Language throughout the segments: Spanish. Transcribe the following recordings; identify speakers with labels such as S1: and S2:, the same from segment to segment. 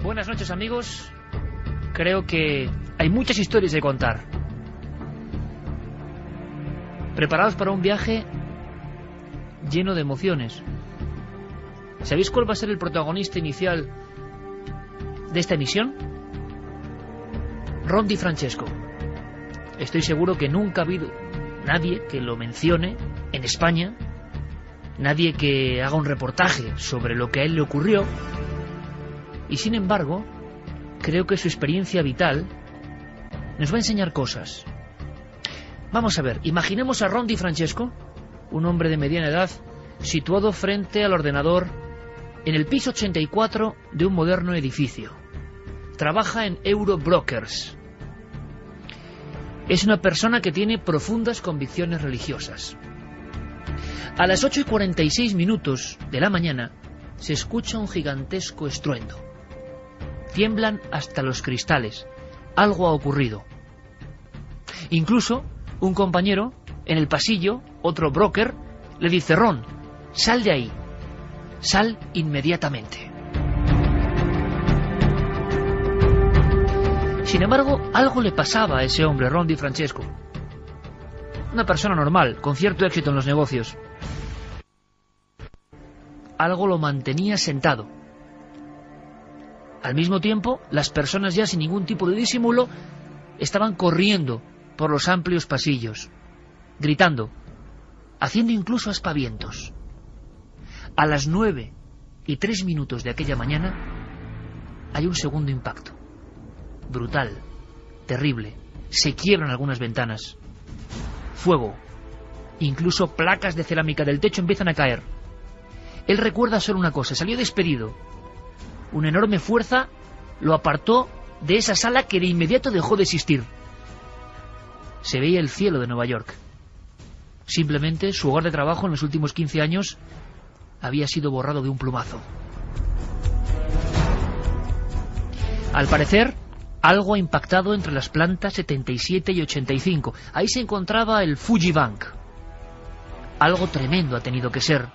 S1: Buenas noches, amigos. Creo que hay muchas historias de contar. Preparados para un viaje lleno de emociones. ¿Sabéis cuál va a ser el protagonista inicial de esta emisión? Ron DiFrancesco. Estoy seguro que nunca ha habido nadie que lo mencione en España, nadie que haga un reportaje sobre lo que a él le ocurrió, y sin embargo, creo que su experiencia vital nos va a enseñar cosas. Vamos a ver, imaginemos a Ron DiFrancesco, un hombre de mediana edad, situado frente al ordenador en el piso 84 de un moderno edificio. Trabaja en Eurobrokers. Es una persona que tiene profundas convicciones religiosas. A las 8:46 de la mañana se escucha un gigantesco estruendo. Tiemblan hasta los cristales. Algo ha ocurrido. Incluso un compañero en el pasillo, otro broker, le dice: Ron, sal de ahí. Sal inmediatamente. Sin embargo, algo le pasaba a ese hombre, Ron DiFrancesco. Una persona normal, con cierto éxito en los negocios. Algo lo mantenía sentado. Al mismo tiempo, las personas, ya sin ningún tipo de disimulo, estaban corriendo por los amplios pasillos, gritando, haciendo incluso aspavientos. A las 9:03 de aquella mañana hay un segundo impacto. Brutal, terrible. Se quiebran algunas ventanas. Fuego. Incluso placas de cerámica del techo empiezan a caer. Él recuerda solo una cosa: salió despedido. Una enorme fuerza lo apartó de esa sala que de inmediato dejó de existir. Se veía el cielo de Nueva York. Simplemente su hogar de trabajo en los últimos 15 años había sido borrado de un plumazo. Al parecer, algo ha impactado entre las plantas 77 y 85. Ahí se encontraba el Fuji Bank. Algo tremendo ha tenido que ser.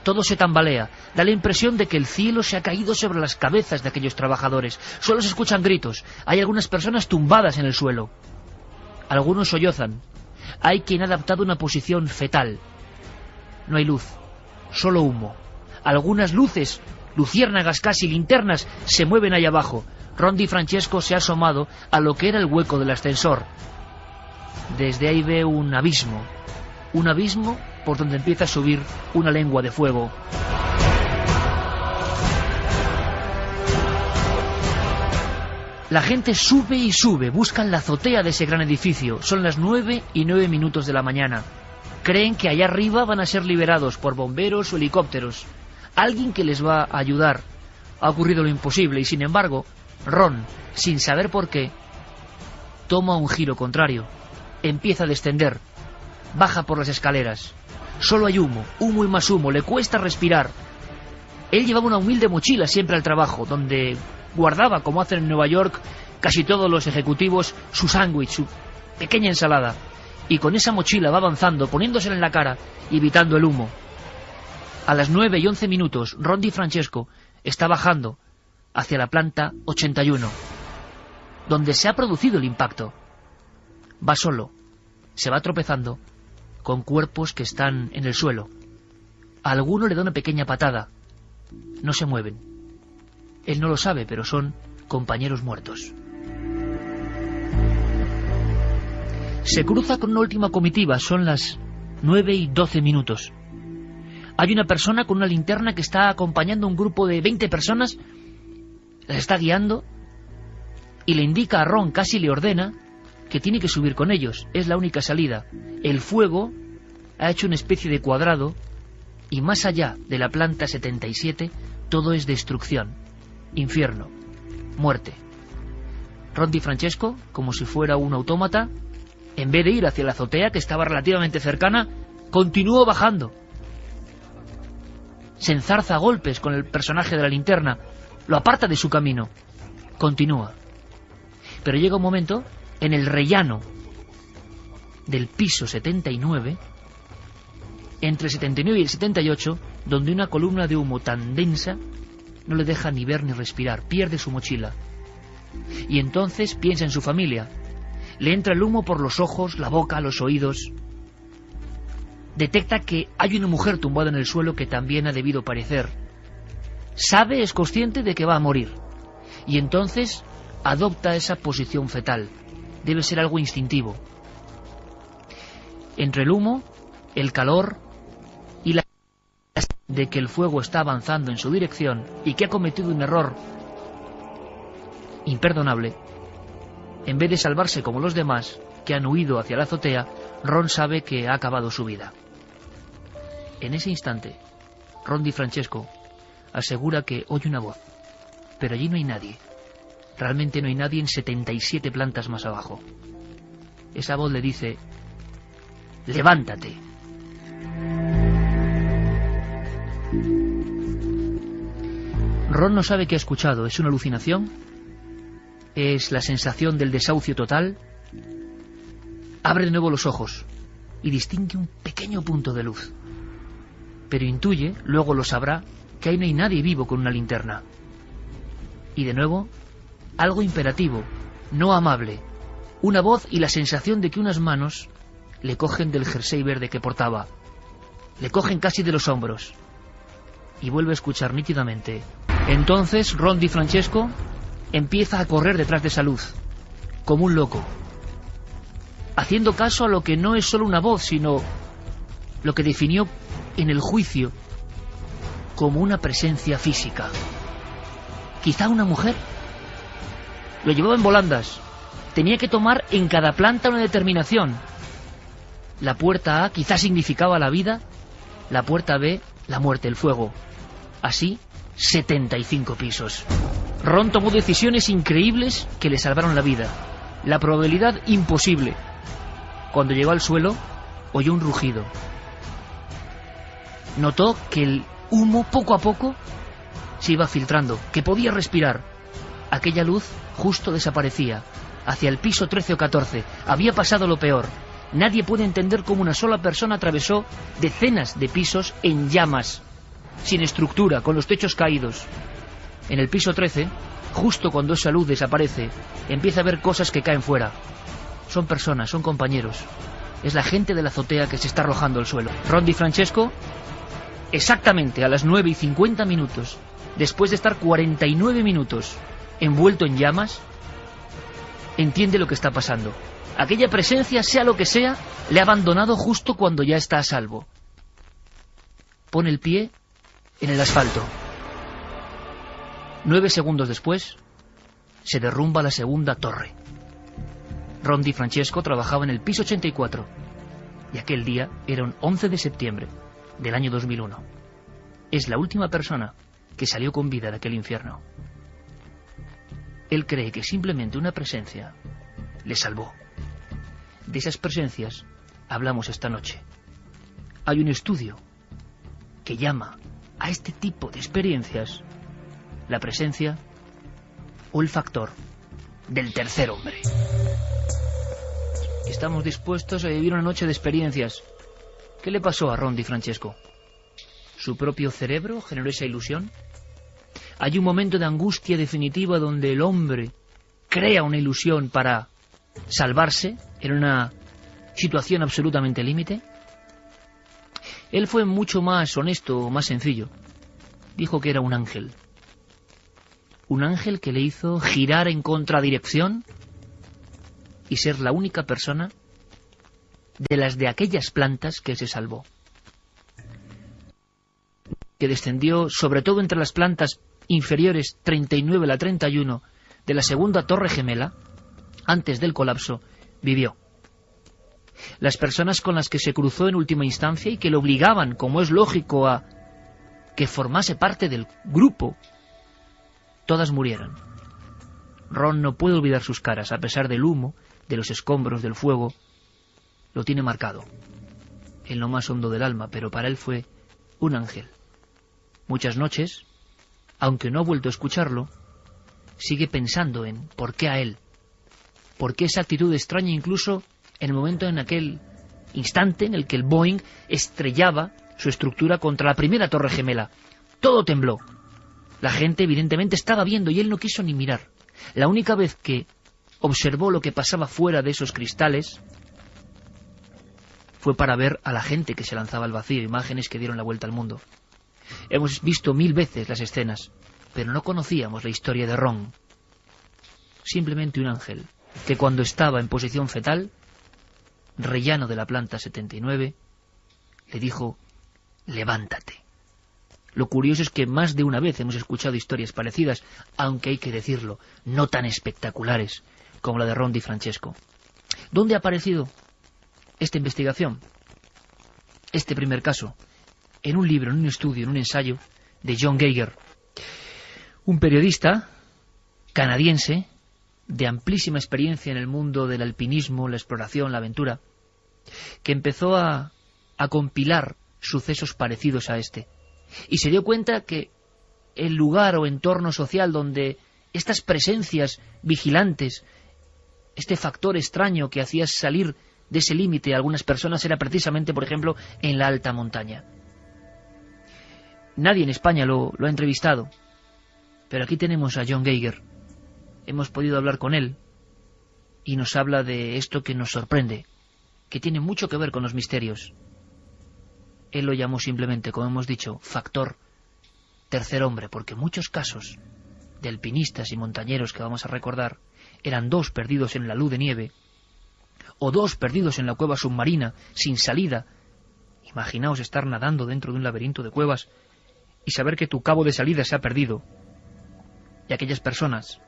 S1: Todo se tambalea. Da la impresión de que el cielo se ha caído sobre las cabezas de aquellos trabajadores. Solo se escuchan gritos. Hay algunas personas tumbadas en el suelo. Algunos sollozan. Hay quien ha adaptado una posición fetal. No hay luz, solo humo. Algunas luces, luciérnagas casi, linternas, se mueven allá abajo. Ron DiFrancesco se ha asomado a lo que era el hueco del ascensor. Desde ahí ve un abismo por donde empieza a subir una lengua de fuego. La gente sube y sube, buscan la azotea de ese gran edificio. Son las 9:09 de la mañana. Creen que allá arriba van a ser liberados por bomberos o helicópteros. Alguien que les va a ayudar. Ha ocurrido lo imposible y sin embargo, Ron, sin saber por qué, toma un giro contrario. Empieza a descender. Baja por las escaleras. Solo hay humo, humo y más humo. Le cuesta respirar. Él llevaba una humilde mochila siempre al trabajo, donde guardaba, como hacen en Nueva York casi todos los ejecutivos, su sándwich, su pequeña ensalada. Y con esa mochila va avanzando, poniéndosela en la cara y evitando el humo. A las 9:11, Ron DiFrancesco está bajando hacia la planta 81, donde se ha producido el impacto. Va solo, se va tropezando con cuerpos que están en el suelo. A alguno le da una pequeña patada. No se mueven. Él no lo sabe, pero son compañeros muertos. Se cruza con una última comitiva. Son las 9:12. Hay una persona con una linterna que está acompañando a un grupo de 20 personas. Las está guiando y le indica a Ron, casi le ordena, que tiene que subir con ellos. Es la única salida. El fuego ha hecho una especie de cuadrado y más allá de la planta 77 todo es destrucción, infierno, muerte. Ron DiFrancesco, como si fuera un autómata, en vez de ir hacia la azotea, que estaba relativamente cercana, continuó bajando. Se enzarza a golpes con el personaje de la linterna, lo aparta de su camino. Continúa. Pero llega un momento en el rellano del piso 79, entre el 79 y el 78, donde una columna de humo tan densa no le deja ni ver ni respirar, pierde su mochila. Y entonces piensa en su familia. Le entra el humo por los ojos, la boca, los oídos. Detecta que hay una mujer tumbada en el suelo que también ha debido parecer. Sabe, es consciente de que va a morir. Y entonces adopta esa posición fetal. Debe ser algo instintivo. Entre el humo, el calor y la de que el fuego está avanzando en su dirección y que ha cometido un error imperdonable, en vez de salvarse como los demás que han huido hacia la azotea, Ron sabe que ha acabado su vida. En ese instante, Ron Di Francesco asegura que oye una voz, pero allí no hay nadie. Realmente no hay nadie en 77 plantas más abajo. Esa voz le dice: ¡levántate! Ron no sabe qué ha escuchado. ¿Es una alucinación? ¿Es la sensación del desahucio total? Abre de nuevo los ojos y distingue un pequeño punto de luz. Pero intuye, luego lo sabrá, que ahí no hay nadie vivo con una linterna. Y de nuevo, algo imperativo, no amable. Una voz y la sensación de que unas manos le cogen del jersey verde que portaba. Le cogen casi de los hombros. Y vuelve a escuchar nítidamente. Entonces Ron Di Francesco empieza a correr detrás de esa luz, como un loco, haciendo caso a lo que no es solo una voz, sino lo que definió en el juicio como una presencia física. Quizá una mujer. Lo llevaba en volandas. Tenía que tomar en cada planta una determinación. La puerta A quizá significaba la vida, la puerta B, la muerte, el fuego. Así, 75 pisos. Ron tomó decisiones increíbles que le salvaron la vida. La probabilidad imposible. Cuando llegó al suelo, oyó un rugido. Notó que el humo poco a poco se iba filtrando, que podía respirar. Aquella luz justo desaparecía. Hacia el piso 13 o 14. Había pasado lo peor. Nadie puede entender cómo una sola persona atravesó decenas de pisos en llamas, sin estructura, con los techos caídos. En el piso 13, justo cuando esa luz desaparece, empieza a ver cosas que caen fuera. Son personas, son compañeros. Es la gente de la azotea que se está arrojando al suelo. Ron Di Francesco, exactamente a las 9:50, después de estar 49 minutos envuelto en llamas, entiende lo que está pasando. Aquella presencia, sea lo que sea, le ha abandonado justo cuando ya está a salvo. Pone el pie en el asfalto. 9 segundos después, se derrumba la segunda torre. Ron Di Francesco trabajaba en el piso 84, y aquel día era un 11 de septiembre del año 2001. Es la última persona que salió con vida de aquel infierno. Él cree que simplemente una presencia le salvó. De esas presencias hablamos esta noche. Hay un estudio que llama a este tipo de experiencias la presencia o el factor del tercer hombre. Estamos dispuestos a vivir una noche de experiencias. ¿Qué le pasó a Ron Di Francesco? ¿Su propio cerebro generó esa ilusión? ¿Hay un momento de angustia definitiva donde el hombre crea una ilusión para salvarse en una situación absolutamente límite? Él fue mucho más honesto, más sencillo. Dijo que era un ángel. Un ángel que le hizo girar en contradirección y ser la única persona de las de aquellas plantas que se salvó. Que descendió sobre todo entre las plantas inferiores 39 a la 31 de la segunda torre gemela, antes del colapso, vivió. Las personas con las que se cruzó en última instancia y que le obligaban, como es lógico, a que formase parte del grupo, todas murieron. Ron no puede olvidar sus caras, a pesar del humo, de los escombros, del fuego. Lo tiene marcado en lo más hondo del alma, pero para él fue un ángel. Muchas noches, aunque no ha vuelto a escucharlo, sigue pensando en por qué a él, por qué esa actitud extraña, incluso en el momento, en aquel instante en el que el Boeing estrellaba su estructura contra la primera torre gemela. Todo tembló. La gente evidentemente estaba viendo y él no quiso ni mirar. La única vez que observó lo que pasaba fuera de esos cristales fue para ver a la gente que se lanzaba al vacío, imágenes que dieron la vuelta al mundo. Hemos visto 1000 veces las escenas, pero no conocíamos la historia de Ron. Simplemente un ángel, que cuando estaba en posición fetal, rellano de la planta 79, le dijo: levántate. Lo curioso es que más de una vez hemos escuchado historias parecidas, aunque hay que decirlo, no tan espectaculares como la de Ron Di Francesco. ¿Dónde ha aparecido esta investigación? Este primer caso, en un libro, en un estudio, en un ensayo de John Geiger, un periodista canadiense de amplísima experiencia en el mundo del alpinismo, la exploración, la aventura, que empezó a compilar sucesos parecidos a este, y se dio cuenta que el lugar o entorno social donde estas presencias vigilantes, este factor extraño que hacía salir de ese límite a algunas personas, era precisamente, por ejemplo, en la alta montaña. Nadie en España lo ha entrevistado, pero aquí tenemos a John Geiger. Hemos podido hablar con él y nos habla de esto que nos sorprende, que tiene mucho que ver con los misterios. Él lo llamó simplemente, como hemos dicho, factor tercer hombre, porque muchos casos de alpinistas y montañeros que vamos a recordar eran 2 perdidos en la luz de nieve, o 2 perdidos en la cueva submarina, sin salida. Imaginaos estar nadando dentro de un laberinto de cuevas y saber que tu cabo de salida se ha perdido. Y aquellas personas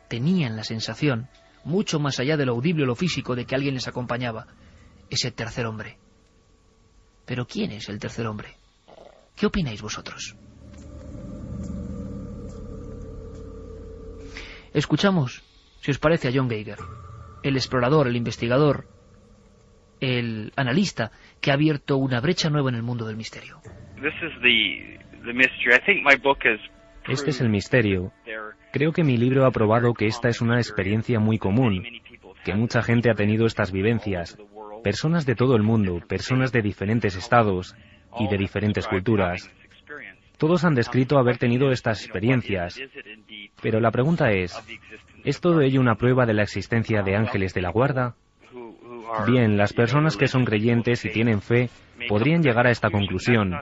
S1: tenían la sensación, mucho más allá de lo audible o lo físico, de que alguien les acompañaba, ese tercer hombre. Pero ¿quién es el tercer hombre? ¿Qué opináis vosotros? Escuchamos, si os parece, a John Geiger, el explorador, el investigador, el analista que ha abierto una brecha nueva en el mundo del misterio.
S2: Este es el misterio. Creo que mi libro ha probado que esta es una experiencia muy común, que mucha gente ha tenido estas vivencias, personas de todo el mundo, personas de diferentes estados y de diferentes culturas. Todos han descrito haber tenido estas experiencias, pero la pregunta ¿es todo ello una prueba de la existencia de ángeles de la guarda? Bien, las personas que son creyentes y tienen fe podrían llegar a esta conclusión,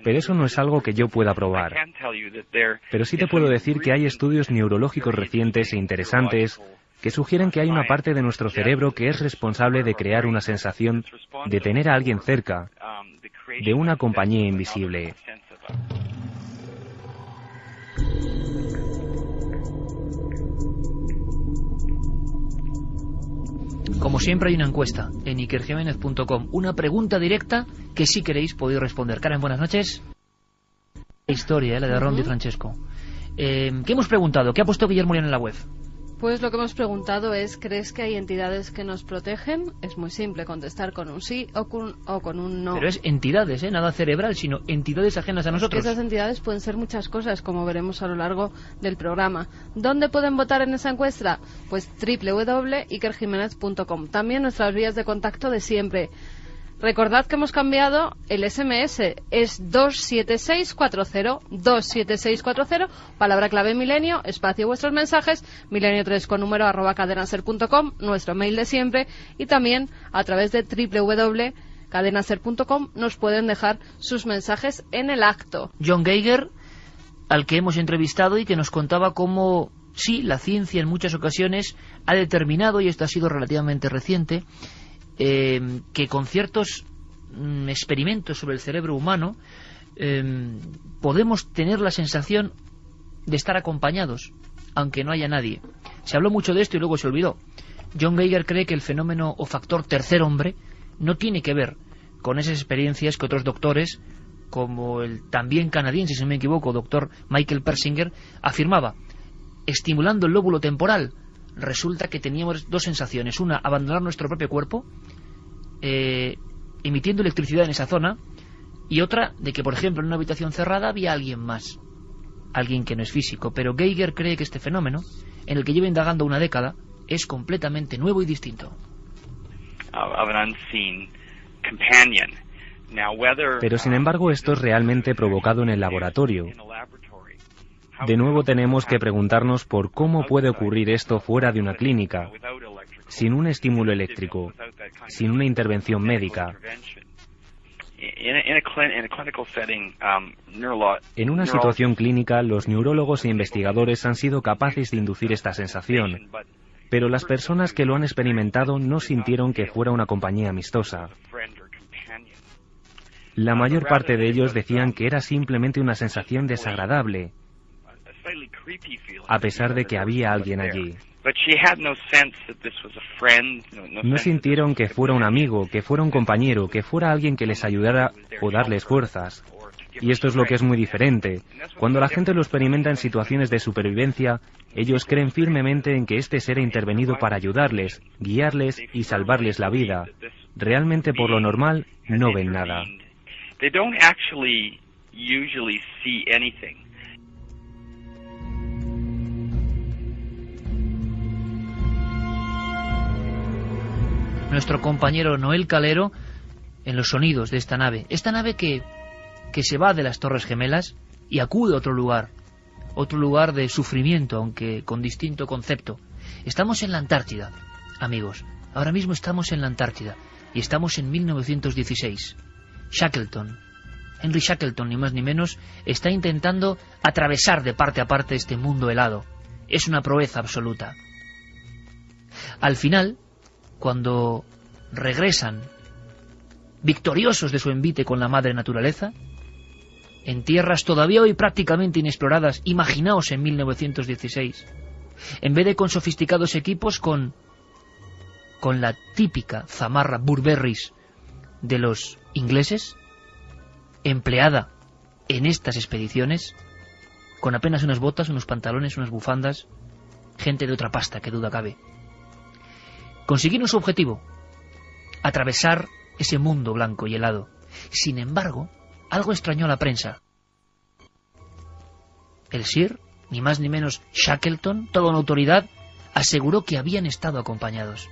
S2: pero eso no es algo que yo pueda probar. Pero sí te puedo decir que hay estudios neurológicos recientes e interesantes que sugieren que hay una parte de nuestro cerebro que es responsable de crear una sensación de tener a alguien cerca, de una compañía invisible.
S1: Como siempre hay una encuesta en ikerjimenez.com, una pregunta directa que si queréis podéis responder. Karen, buenas noches. La historia, la de Ron Di Francesco. ¿Qué hemos preguntado? ¿Qué ha puesto Guillermo León en la web?
S3: Pues lo que hemos preguntado es, ¿crees que hay entidades que nos protegen? Es muy simple contestar con un sí o con un no.
S1: Pero es entidades, nada cerebral, sino entidades ajenas a nosotros.
S3: Esas entidades pueden ser muchas cosas, como veremos a lo largo del programa. ¿Dónde pueden votar en esa encuesta? Pues www.ikerjimenez.com. También nuestras vías de contacto de siempre. Recordad que hemos cambiado el SMS, es 27640, palabra clave milenio, espacio vuestros mensajes, milenio3 con número @cadenaser.com, nuestro mail de siempre, y también a través de www.cadenaser.com nos pueden dejar sus mensajes en el acto.
S1: John Geiger, al que hemos entrevistado y que nos contaba cómo, sí, la ciencia en muchas ocasiones ha determinado, y esto ha sido relativamente reciente, que con ciertos experimentos sobre el cerebro humano podemos tener la sensación de estar acompañados, aunque no haya nadie. Se habló mucho de esto y luego se olvidó. John Geiger cree que el fenómeno o factor tercer hombre no tiene que ver con esas experiencias que otros doctores, como el también canadiense, si no me equivoco, doctor Michael Persinger, afirmaba. Estimulando el lóbulo temporal, resulta que teníamos 2 sensaciones. Una, abandonar nuestro propio cuerpo, emitiendo electricidad en esa zona, y otra, de que, por ejemplo, en una habitación cerrada había alguien más, alguien que no es físico. Pero Geiger cree que este fenómeno, en el que lleva indagando una década, es completamente nuevo y distinto.
S2: Pero sin embargo esto es realmente provocado en el laboratorio. De nuevo tenemos que preguntarnos por cómo puede ocurrir esto fuera de una clínica, sin un estímulo eléctrico, sin una intervención médica. En una situación clínica, los neurólogos e investigadores han sido capaces de inducir esta sensación, pero las personas que lo han experimentado no sintieron que fuera una compañía amistosa. La mayor parte de ellos decían que era simplemente una sensación desagradable, a pesar de que había alguien allí. No sintieron que fuera un amigo, que fuera un compañero, que fuera alguien que les ayudara o darles fuerzas. Y esto es lo que es muy diferente. Cuando la gente lo experimenta en situaciones de supervivencia, ellos creen firmemente en que este ser ha intervenido para ayudarles, guiarles y salvarles la vida. Realmente, por lo normal, no ven nada.
S1: Nuestro compañero Noel Calero en los sonidos de esta nave que se va de las Torres Gemelas y acude a otro lugar de sufrimiento, aunque con distinto concepto. Estamos en la Antártida, amigos, ahora mismo estamos en la Antártida y estamos en 1916. Henry Shackleton, ni más ni menos, está intentando atravesar de parte a parte este mundo helado. Es una proeza absoluta. Al final, cuando regresan victoriosos de su envite con la madre naturaleza, en tierras todavía hoy prácticamente inexploradas, imaginaos en 1916, en vez de con sofisticados equipos, con la típica zamarra Burberrys de los ingleses, empleada en estas expediciones, con apenas unas botas, unos pantalones, unas bufandas, gente de otra pasta, que duda cabe. Consiguieron su objetivo, atravesar ese mundo blanco y helado. Sin embargo, algo extrañó a la prensa. El Sir, ni más ni menos Shackleton, toda una autoridad, aseguró que habían estado acompañados.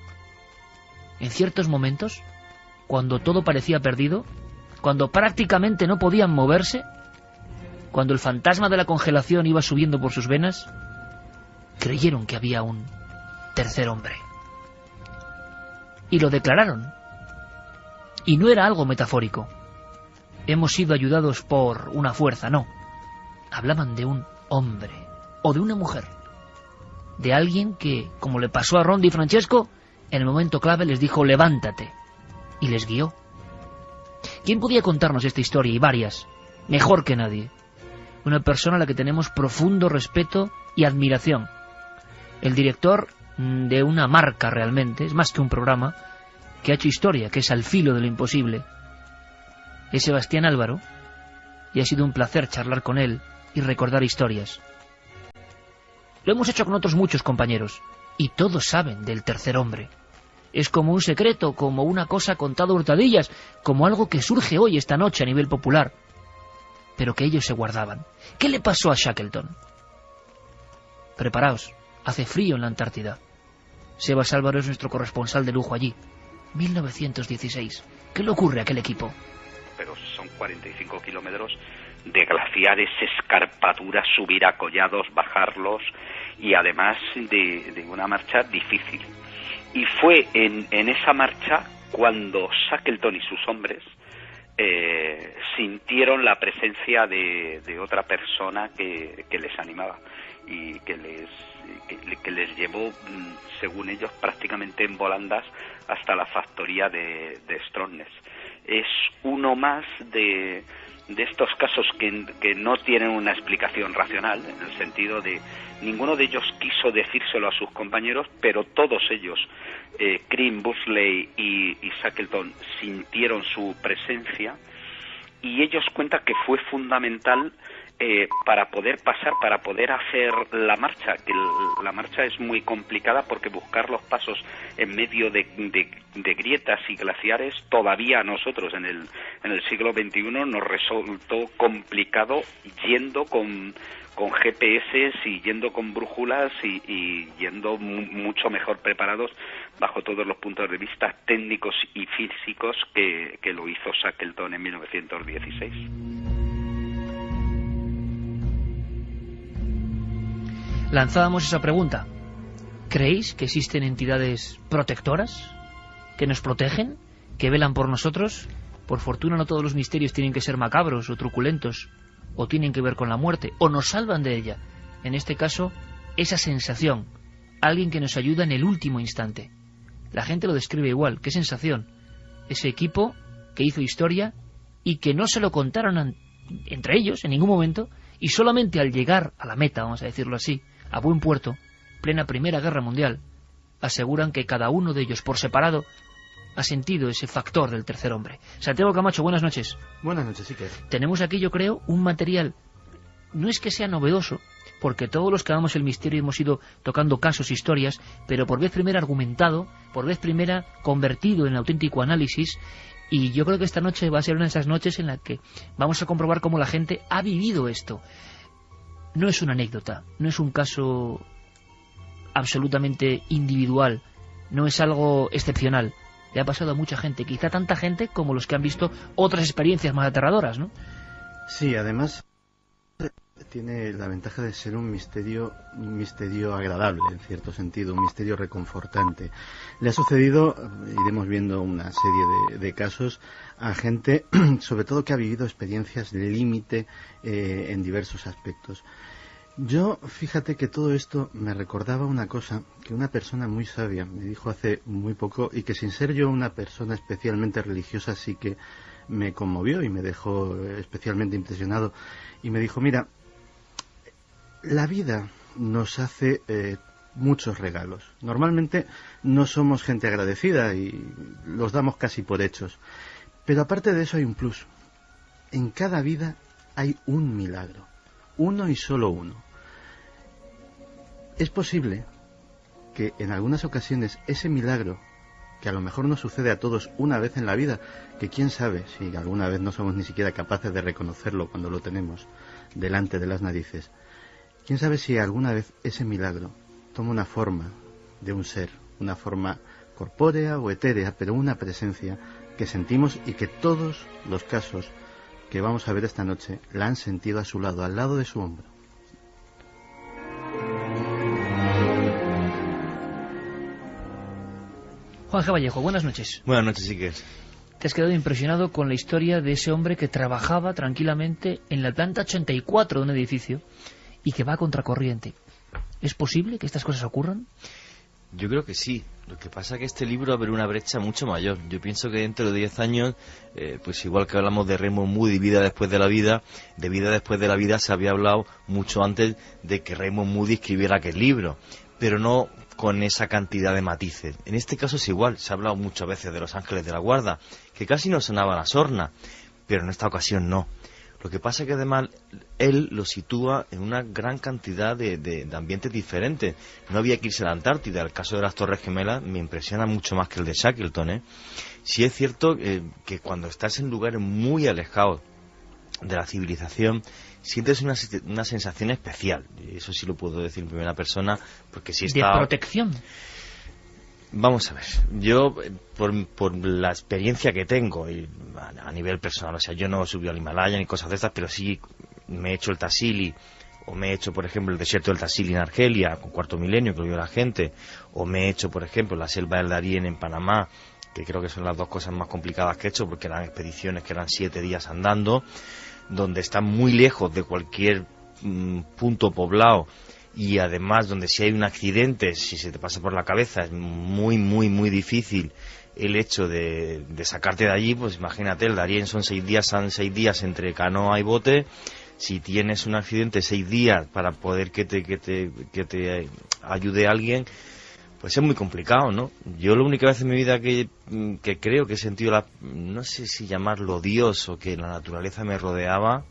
S1: En ciertos momentos, cuando todo parecía perdido, cuando prácticamente no podían moverse, cuando el fantasma de la congelación iba subiendo por sus venas, creyeron que había un tercer hombre. Y lo declararon. Y no era algo metafórico. Hemos sido ayudados por una fuerza, no. Hablaban de un hombre, o de una mujer. De alguien que, como le pasó a Ron Di Francesco, en el momento clave les dijo, levántate. Y les guió. ¿Quién podía contarnos esta historia? Y varias. Mejor que nadie. Una persona a la que tenemos profundo respeto y admiración. El director de una marca realmente, es más que un programa, que ha hecho historia, que es Al filo de lo imposible. Es Sebastián Álvaro, y ha sido un placer charlar con él y recordar historias. Lo hemos hecho con otros muchos compañeros, y todos saben del tercer hombre. Es como un secreto, como una cosa contada a hurtadillas, como algo que surge hoy, esta noche, a nivel popular, pero que ellos se guardaban. ¿Qué le pasó a Shackleton? Preparaos, hace frío en la Antártida. Sebas Álvaro es nuestro corresponsal de lujo allí. 1916. ¿Qué le ocurre a aquel equipo?
S4: Pero son 45 kilómetros de glaciares, escarpaduras, subir a collados, bajarlos, y además de una marcha difícil. Y fue en esa marcha cuando Shackleton y sus hombres sintieron la presencia de otra persona que les animaba y que les llevó, según ellos, prácticamente en volandas hasta la factoría de Stromness. Es uno más de estos casos que no tienen una explicación racional, en el sentido de ninguno de ellos quiso decírselo a sus compañeros, pero todos ellos, Crean, Busley y Shackleton, sintieron su presencia, y ellos cuentan que fue fundamental para poder pasar, para poder hacer la marcha, que la marcha es muy complicada porque buscar los pasos en medio de grietas y glaciares todavía a nosotros en el siglo XXI nos resultó complicado, yendo con GPS y yendo con brújulas y yendo mucho mejor preparados bajo todos los puntos de vista técnicos y físicos que lo hizo Shackleton en 1916.
S1: lanzábamos esa pregunta. ¿Creéis que existen entidades protectoras que nos protegen, que velan por nosotros? Por fortuna no todos los misterios tienen que ser macabros o truculentos, o tienen que ver con la muerte, o nos salvan de ella. En este caso, esa sensación, alguien que nos ayuda en el último instante. La gente lo describe igual. ¿Qué sensación? Ese equipo que hizo historia y que no se lo contaron entre ellos en ningún momento, y solamente al llegar a la meta, vamos a decirlo así, a buen puerto, plena Primera Guerra Mundial, aseguran que cada uno de ellos por separado ha sentido ese factor del tercer hombre. Santiago Camacho, buenas noches.
S5: Buenas noches, sí que.
S1: Tenemos aquí, yo creo, un material, no es que sea novedoso, porque todos los que amamos el misterio hemos ido tocando casos, historias, pero por vez primera argumentado, por vez primera convertido en auténtico análisis, y yo creo que esta noche va a ser una de esas noches en la que vamos a comprobar cómo la gente ha vivido esto. No es una anécdota, no es un caso absolutamente individual, no es algo excepcional. Le ha pasado a mucha gente, quizá tanta gente como los que han visto otras experiencias más aterradoras, ¿no?
S5: Sí, además tiene la ventaja de ser un misterio agradable, en cierto sentido, un misterio reconfortante. Le ha sucedido, iremos viendo una serie de casos, a gente, sobre todo que ha vivido experiencias de límite en diversos aspectos. Yo, fíjate que todo esto me recordaba una cosa que una persona muy sabia me dijo hace muy poco, y que sin ser yo una persona especialmente religiosa sí que me conmovió y me dejó especialmente impresionado. Y me dijo, mira, la vida nos hace muchos regalos. Normalmente no somos gente agradecida y los damos casi por hechos. Pero aparte de eso hay un plus. En cada vida hay un milagro. Uno y solo uno. Es posible que en algunas ocasiones ese milagro, que a lo mejor nos sucede a todos una vez en la vida, que quién sabe si alguna vez no somos ni siquiera capaces de reconocerlo cuando lo tenemos delante de las narices, quién sabe si alguna vez ese milagro toma una forma de un ser, una forma corpórea o etérea, pero una presencia que sentimos, y que todos los casos que vamos a ver esta noche la han sentido a su lado, al lado de su hombro.
S1: Juan G. Vallejo, buenas noches.
S6: Buenas noches, Iker.
S1: Te has quedado impresionado con la historia de ese hombre que trabajaba tranquilamente en la planta 84 de un edificio y que va a contracorriente. ¿Es posible que estas cosas ocurran?
S6: Yo creo que sí. Lo que pasa es que este libro abre una brecha mucho mayor. Yo pienso que dentro de 10 años, pues igual que hablamos de Raymond Moody, Vida después de la vida, de Vida después de la vida se había hablado mucho antes de que Raymond Moody escribiera aquel libro, pero no con esa cantidad de matices. En este caso es igual. Se ha hablado muchas veces de Los Ángeles de la Guarda, que casi no sonaban a sorna, pero en esta ocasión no. Lo que pasa es que además él lo sitúa en una gran cantidad de ambientes diferentes. No había que irse a la Antártida. El caso de las Torres Gemelas me impresiona mucho más que el de Shackleton, Sí es cierto que cuando estás en lugares muy alejados de la civilización, sientes una sensación especial. Eso sí lo puedo decir en primera persona, porque sí está...
S1: ¿De protección?
S6: Vamos a ver, yo por la experiencia que tengo y a nivel personal, o sea, yo no he subido al Himalaya ni cosas de estas, pero sí me he hecho el Tassili, o me he hecho, por ejemplo, el desierto del Tassili en Argelia, con Cuarto Milenio, que lo vio la gente, o me he hecho, por ejemplo, la selva del Darién en Panamá, que creo que son las dos cosas más complicadas que he hecho, porque eran expediciones que eran 7 días andando, donde están muy lejos de cualquier punto poblado, y además donde si hay un accidente, si se te pasa por la cabeza, es muy, muy, muy difícil el hecho de sacarte de allí. Pues imagínate, el Darién son 6 días entre canoa y bote. Si tienes un accidente, 6 días para poder que te ayude alguien, pues es muy complicado, ¿no? Yo la única vez en mi vida que creo que he sentido no sé si llamarlo Dios, o que la naturaleza me rodeaba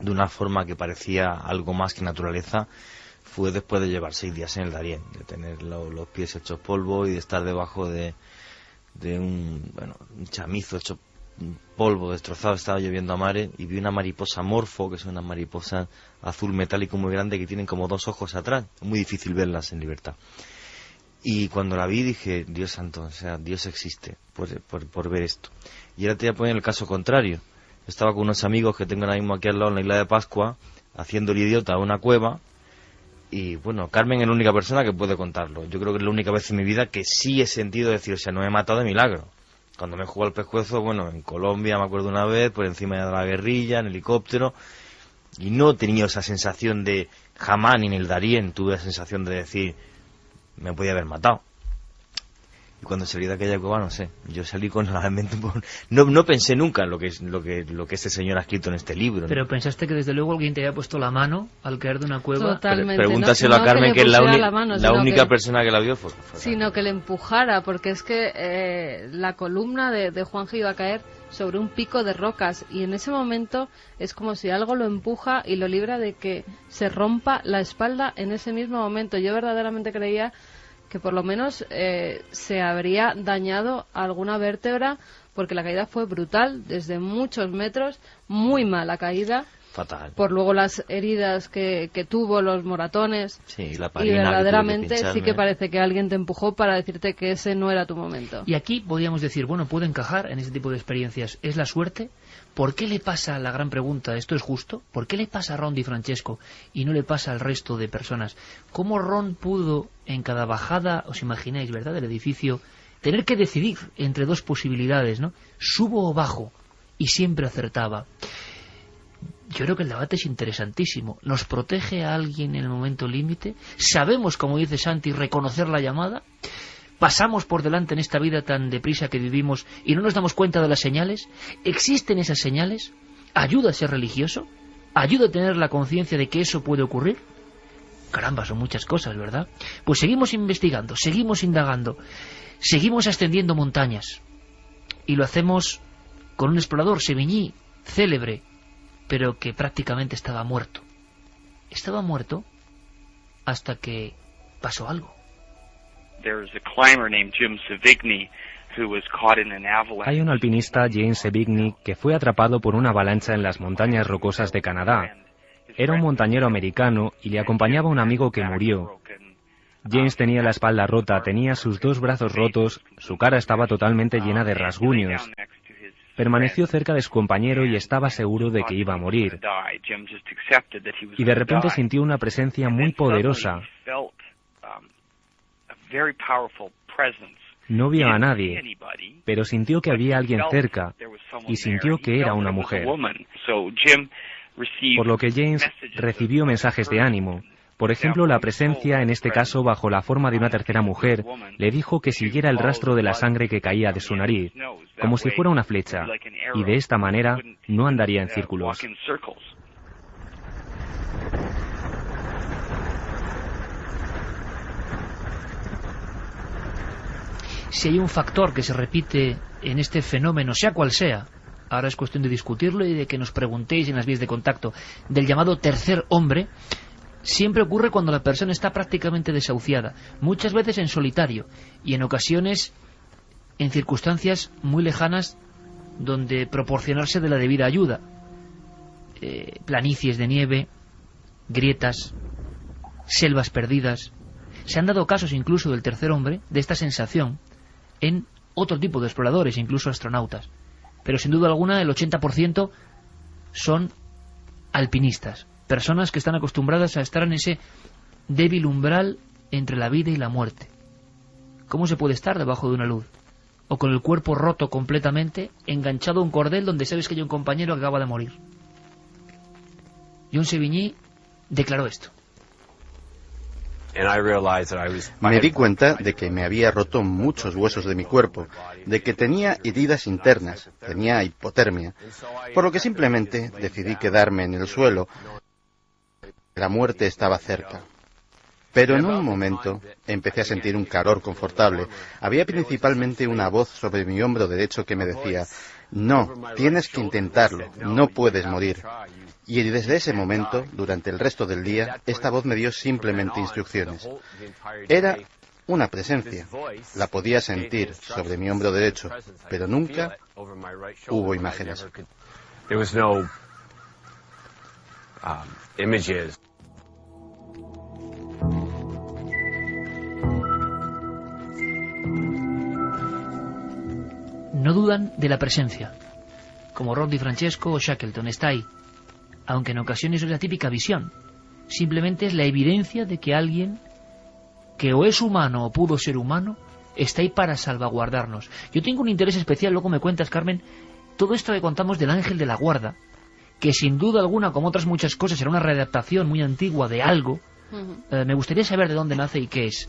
S6: de una forma que parecía algo más que naturaleza, fue después de llevar 6 días en el Darién, de tener los pies hechos polvo y de estar debajo de un chamizo hecho polvo, destrozado. Estaba lloviendo a mares y vi una mariposa morfo, que son unas mariposas azul metálico muy grande que tienen como 2 ojos atrás. Es muy difícil verlas en libertad. Y cuando la vi dije, Dios santo, o sea, Dios existe por ver esto. Y ahora te voy a poner el caso contrario. Estaba con unos amigos que tengo ahora mismo aquí al lado en la isla de Pascua, haciendo el idiota a una cueva, Y bueno, Carmen es la única persona que puede contarlo. Yo creo que es la única vez en mi vida que sí he sentido decir, o sea, no me he matado de milagro. Cuando me he jugado el pescuezo, bueno, en Colombia me acuerdo una vez, por encima de la guerrilla, en helicóptero, y no he tenido esa sensación de, jamás ni en el Darién tuve la sensación de decir, me podía haber matado. Y cuando salí de aquella cueva, no sé, yo salí con la mente... No pensé nunca en lo que este señor ha escrito en este libro, ¿no?
S1: Pero pensaste que desde luego alguien te había puesto la mano al caer de una cueva.
S3: Totalmente.
S6: Pregúntaselo a Carmen, que es la única persona que la vio.
S3: Sino que le empujara, porque es que la columna de Juanjo iba a caer sobre un pico de rocas, y en ese momento es como si algo lo empuja y lo libra de que se rompa la espalda en ese mismo momento. Yo verdaderamente creía que por lo menos se habría dañado alguna vértebra, porque la caída fue brutal, desde muchos metros, muy mala caída.
S6: Fatal.
S3: Por luego las heridas que tuvo, los moratones.
S6: Sí, la
S3: y verdaderamente sí que parece que alguien te empujó para decirte que ese no era tu momento.
S1: Y aquí podríamos decir, bueno, puede encajar en ese tipo de experiencias. ¿Es la suerte? ¿Por qué le pasa, la gran pregunta, esto es justo? ¿Por qué le pasa a Ron Di Francesco y no le pasa al resto de personas? ¿Cómo Ron pudo, en cada bajada, os imagináis, ¿verdad?, del edificio, tener que decidir entre dos posibilidades, ¿no? ¿Subo o bajo? Y siempre acertaba. Yo creo que el debate es interesantísimo. ¿Nos protege a alguien en el momento límite? ¿Sabemos, como dice Santi, reconocer la llamada? ¿Pasamos por delante en esta vida tan deprisa que vivimos y no nos damos cuenta de las señales? ¿Existen esas señales? ¿Ayuda a ser religioso? ¿Ayuda a tener la conciencia de que eso puede ocurrir? Caramba, son muchas cosas, ¿verdad? Pues seguimos investigando, seguimos indagando, seguimos ascendiendo montañas. Y lo hacemos con un explorador, Sevigny, célebre, pero que prácticamente estaba muerto. Estaba muerto hasta que pasó algo.
S2: Hay un alpinista, James Sevigny, que fue atrapado por una avalancha en las montañas rocosas de Canadá. Era un montañero americano y le acompañaba un amigo que murió. James tenía la espalda rota, tenía sus dos brazos rotos, su cara estaba totalmente llena de rasguños. Permaneció cerca de su compañero y estaba seguro de que iba a morir. Y de repente sintió una presencia muy poderosa. No vio a nadie, pero sintió que había alguien cerca y sintió que era una mujer. Por lo que James recibió mensajes de ánimo. Por ejemplo, la presencia, en este caso bajo la forma de una tercera mujer, le dijo que siguiera el rastro de la sangre que caía de su nariz, como si fuera una flecha, y de esta manera no andaría en círculos.
S1: Si hay un factor que se repite en este fenómeno, sea cual sea, ahora es cuestión de discutirlo y de que nos preguntéis en las vías de contacto, del llamado tercer hombre, siempre ocurre cuando la persona está prácticamente desahuciada, muchas veces en solitario y en ocasiones en circunstancias muy lejanas donde proporcionarse de la debida ayuda. Planicies de nieve, grietas, selvas perdidas. Se han dado casos incluso del tercer hombre, de esta sensación, en otro tipo de exploradores, incluso astronautas. Pero sin duda alguna el 80% son alpinistas. Personas que están acostumbradas a estar en ese débil umbral entre la vida y la muerte. ¿Cómo se puede estar debajo de una luz? O con el cuerpo roto completamente, enganchado a un cordel donde sabes que hay un compañero que acaba de morir. John Sevigny declaró esto.
S5: Me di cuenta de que me había roto muchos huesos de mi cuerpo, de que tenía heridas internas, tenía hipotermia, por lo que simplemente decidí quedarme en el suelo. La muerte estaba cerca. Pero en un momento empecé a sentir un calor confortable. Había principalmente una voz sobre mi hombro derecho que me decía, no, tienes que intentarlo, no puedes morir. Y desde ese momento, durante el resto del día, esta voz me dio simplemente instrucciones. Era una presencia, la podía sentir sobre mi hombro derecho, pero nunca hubo imágenes.
S1: No dudan de la presencia, como Ron Di Francesco o Shackleton, está ahí, aunque en ocasiones es la típica visión, simplemente es la evidencia de que alguien que o es humano o pudo ser humano está ahí para salvaguardarnos. Yo tengo un interés especial, luego me cuentas, Carmen, todo esto que contamos del ángel de la guarda, que sin duda alguna, como otras muchas cosas, era una readaptación muy antigua de algo. Me gustaría saber de dónde nace y qué es.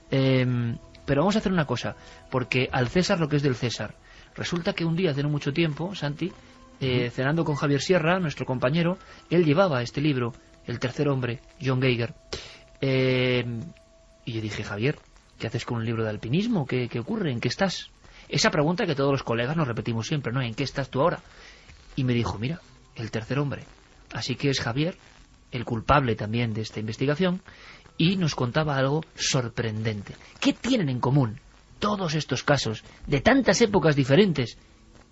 S1: Pero vamos a hacer una cosa, porque al César lo que es del César. Resulta que un día, hace no mucho tiempo, Santi, cenando con Javier Sierra, nuestro compañero, él llevaba este libro, El tercer hombre, John Geiger. Y yo dije, Javier, ¿qué haces con un libro de alpinismo? ¿Qué ocurre? ¿En qué estás? Esa pregunta que todos los colegas nos repetimos siempre, ¿no? ¿En qué estás tú ahora? Y me dijo, mira, El tercer hombre. Así que es Javier, el culpable también de esta investigación, y nos contaba algo sorprendente. ¿Qué tienen en común todos estos casos de tantas épocas diferentes?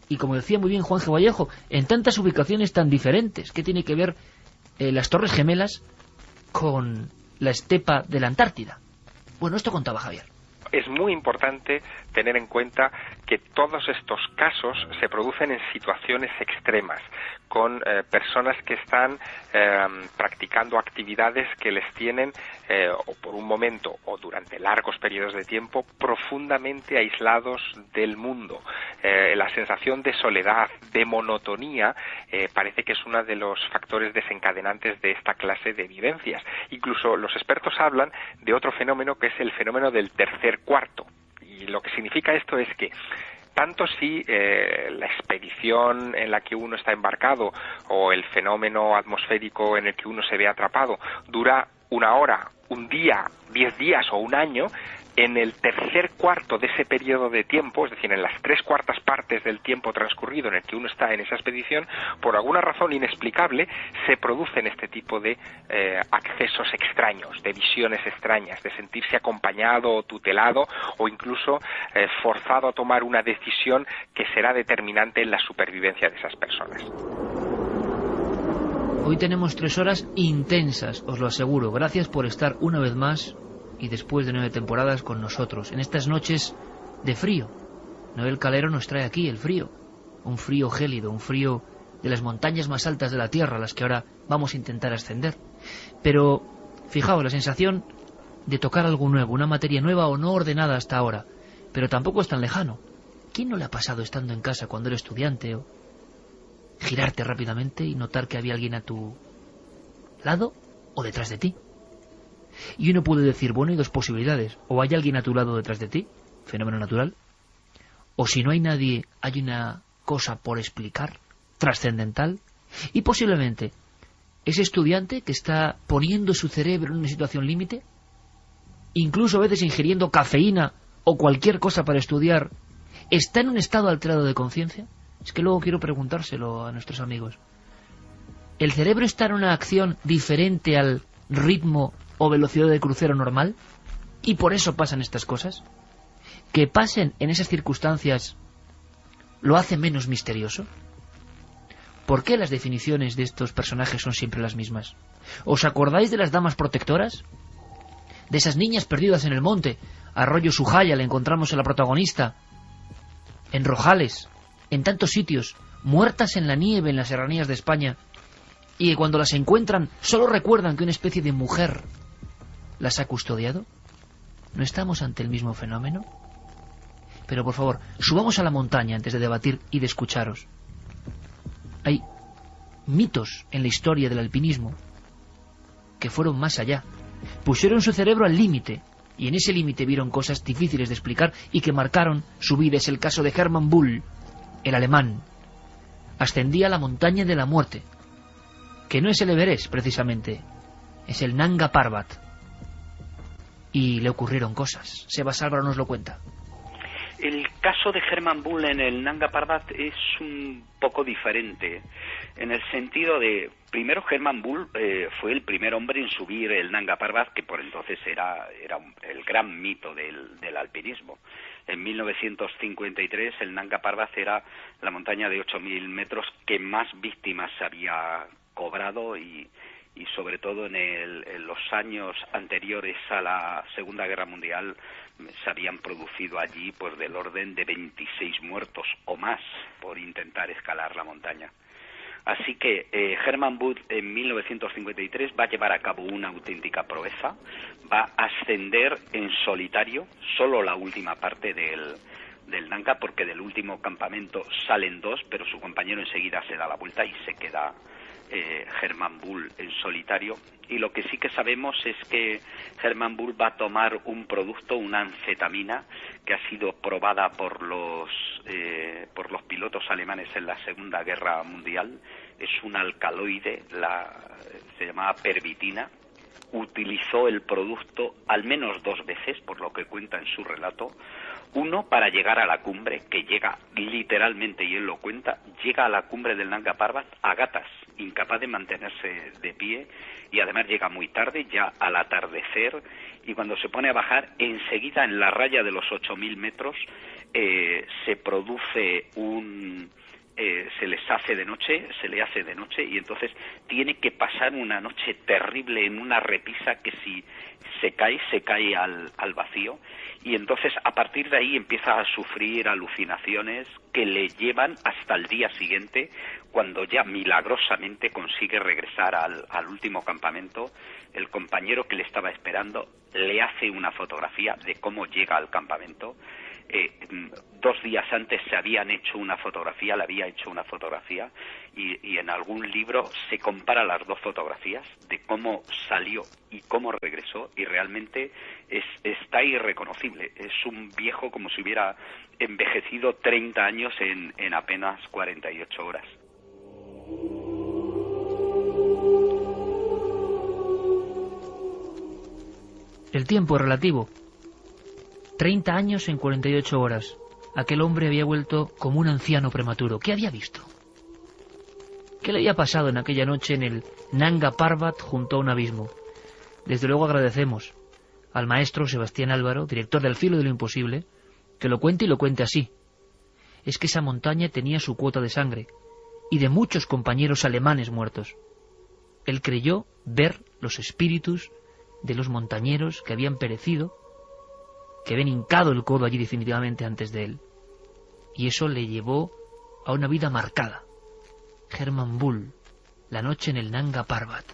S1: Y como decía muy bien Juan G. Vallejo, en tantas ubicaciones tan diferentes. ¿Qué tiene que ver las Torres Gemelas con la estepa de la Antártida? Bueno, esto contaba Javier.
S7: Es muy importante tener en cuenta que todos estos casos se producen en situaciones extremas, con personas que están practicando actividades que les tienen, o por un momento o durante largos periodos de tiempo, profundamente aislados del mundo. La sensación de soledad, de monotonía, parece que es uno de los factores desencadenantes de esta clase de vivencias. Incluso los expertos hablan de otro fenómeno que es el fenómeno del tercer cuarto. Y lo que significa esto es que tanto si la expedición en la que uno está embarcado o el fenómeno atmosférico en el que uno se ve atrapado dura una hora, un día, 10 días o un año, en el tercer cuarto de ese periodo de tiempo, es decir, en las 3/4 partes del tiempo transcurrido en el que uno está en esa expedición, por alguna razón inexplicable, se producen este tipo de accesos extraños, de visiones extrañas, de sentirse acompañado o tutelado o incluso forzado a tomar una decisión que será determinante en la supervivencia de esas personas.
S1: Hoy tenemos 3 horas intensas, os lo aseguro. Gracias por estar una vez más y después de 9 temporadas con nosotros, en estas noches de frío. Noel Calero nos trae aquí el frío, un frío gélido, un frío de las montañas más altas de la Tierra, las que ahora vamos a intentar ascender. Pero, fijaos, la sensación de tocar algo nuevo, una materia nueva o no ordenada hasta ahora, pero tampoco es tan lejano. ¿Quién no le ha pasado estando en casa cuando era estudiante o girarte rápidamente y notar que había alguien a tu lado o detrás de ti? Y uno puede decir, bueno, hay 2 posibilidades. O hay alguien a tu lado detrás de ti, fenómeno natural. O si no hay nadie, hay una cosa por explicar, trascendental. Y posiblemente ese estudiante que está poniendo su cerebro en una situación límite, incluso a veces ingiriendo cafeína o cualquier cosa para estudiar, ¿está en un estado alterado de conciencia? Es que luego quiero preguntárselo a nuestros amigos. ¿El cerebro está en una acción diferente al ritmo o velocidad de crucero normal? ¿Y por eso pasan estas cosas? ¿Que pasen en esas circunstancias lo hace menos misterioso? ¿Por qué las definiciones de estos personajes son siempre las mismas? ¿Os acordáis de las damas protectoras? De esas niñas perdidas en el monte. Arroyo Sujaya le encontramos a la protagonista. En Rojales, en tantos sitios, muertas en la nieve en las serranías de España, y que cuando las encuentran solo recuerdan que una especie de mujer las ha custodiado. ¿No estamos ante el mismo fenómeno? Pero por favor, subamos a la montaña antes de debatir y de escucharos. Hay mitos en la historia del alpinismo que fueron más allá. Pusieron su cerebro al límite, y en ese límite vieron cosas difíciles de explicar y que marcaron su vida. Es el caso de Hermann Bull, el alemán. Ascendía a la montaña de la muerte, que no es el Everest precisamente, es el Nanga Parbat. Y le ocurrieron cosas. Sebas Álvaro nos lo cuenta.
S4: El caso de Hermann Bull en el Nanga Parbat es un poco diferente, en el sentido de, primero, Hermann Bull fue el primer hombre en subir el Nanga Parbat, que por entonces era el gran mito del alpinismo. En 1953 el Nanga Parbat era la montaña de 8.000 metros que más víctimas había cobrado y sobre todo en los años anteriores a la Segunda Guerra Mundial se habían producido allí pues del orden de 26 muertos o más por intentar escalar la montaña. Así que Hermann Bull en 1953 va a llevar a cabo una auténtica proeza, va a ascender en solitario, solo la última parte del Nanga, porque del último campamento salen dos, pero su compañero enseguida se da la vuelta y se queda Hermann Bull en solitario. Y lo que sí que sabemos es que Hermann Bull va a tomar un producto, una anfetamina, que ha sido probada por los pilotos alemanes en la Segunda Guerra Mundial. Es un alcaloide, se llamaba pervitina. Utilizó el producto al menos 2 veces, por lo que cuenta en su relato. Uno, para llegar a la cumbre, que llega literalmente, y él lo cuenta, llega a la cumbre del Nanga Parbat a gatas, incapaz de mantenerse de pie, y además llega muy tarde, ya al atardecer, y cuando se pone a bajar, enseguida en la raya de los 8.000 metros, se produce se les hace de noche, se le hace de noche, y entonces tiene que pasar una noche terrible en una repisa que si se cae al vacío, y entonces a partir de ahí empieza a sufrir alucinaciones que le llevan hasta el día siguiente, cuando ya milagrosamente consigue regresar al último campamento. El compañero que le estaba esperando le hace una fotografía de cómo llega al campamento. 2 días antes le había hecho una fotografía, y en algún libro se compara las 2 fotografías de cómo salió y cómo regresó, y realmente está irreconocible. Es un viejo como si hubiera envejecido 30 años en apenas 48 horas.
S1: El tiempo es relativo. 30 años en 48 horas. Aquel hombre había vuelto como un anciano prematuro. ¿Qué había visto? ¿Qué le había pasado en aquella noche en el Nanga Parbat junto a un abismo? Desde luego agradecemos al maestro Sebastián Álvaro, director del Filo de lo Imposible, que lo cuente, y lo cuente así. Es que esa montaña tenía su cuota de sangre y de muchos compañeros alemanes muertos. Él creyó ver los espíritus de los montañeros que habían perecido, que habían hincado el codo allí definitivamente antes de él. Y eso le llevó a una vida marcada. Hermann Bull, la noche en el Nanga Parbat.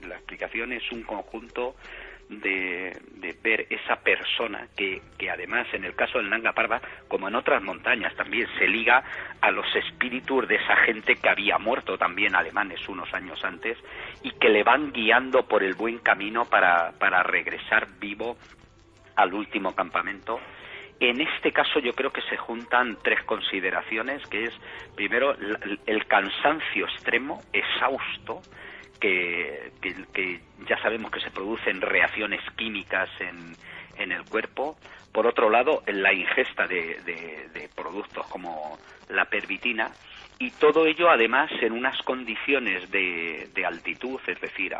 S4: La explicación es un conjunto de ver esa persona que además en el caso del Nanga Parbat, como en otras montañas, también se liga a los espíritus de esa gente que había muerto también alemanes unos años antes, y que le van guiando por el buen camino para regresar vivo al último campamento. En este caso yo creo que se juntan 3 consideraciones, que es, primero, el cansancio extremo, exhausto, que ya sabemos que se producen reacciones químicas en el cuerpo. Por otro lado, la ingesta de productos como la pervitina, y todo ello además en unas condiciones de altitud, es decir,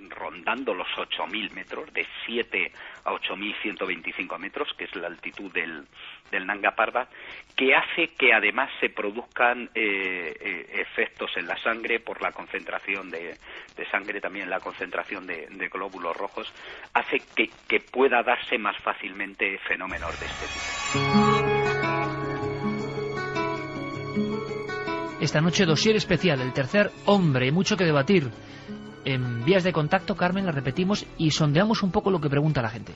S4: rondando los 8.000 metros, de 7 a 8.125 metros, que es la altitud del Nanga Parbat, que hace que además se produzcan efectos en la sangre por la concentración de sangre, también la concentración de glóbulos rojos, hace que pueda darse más fácilmente fenómenos de este tipo.
S1: Esta noche dossier especial, el tercer hombre, mucho que debatir. En vías de contacto, Carmen, la repetimos y sondeamos un poco lo que pregunta la gente.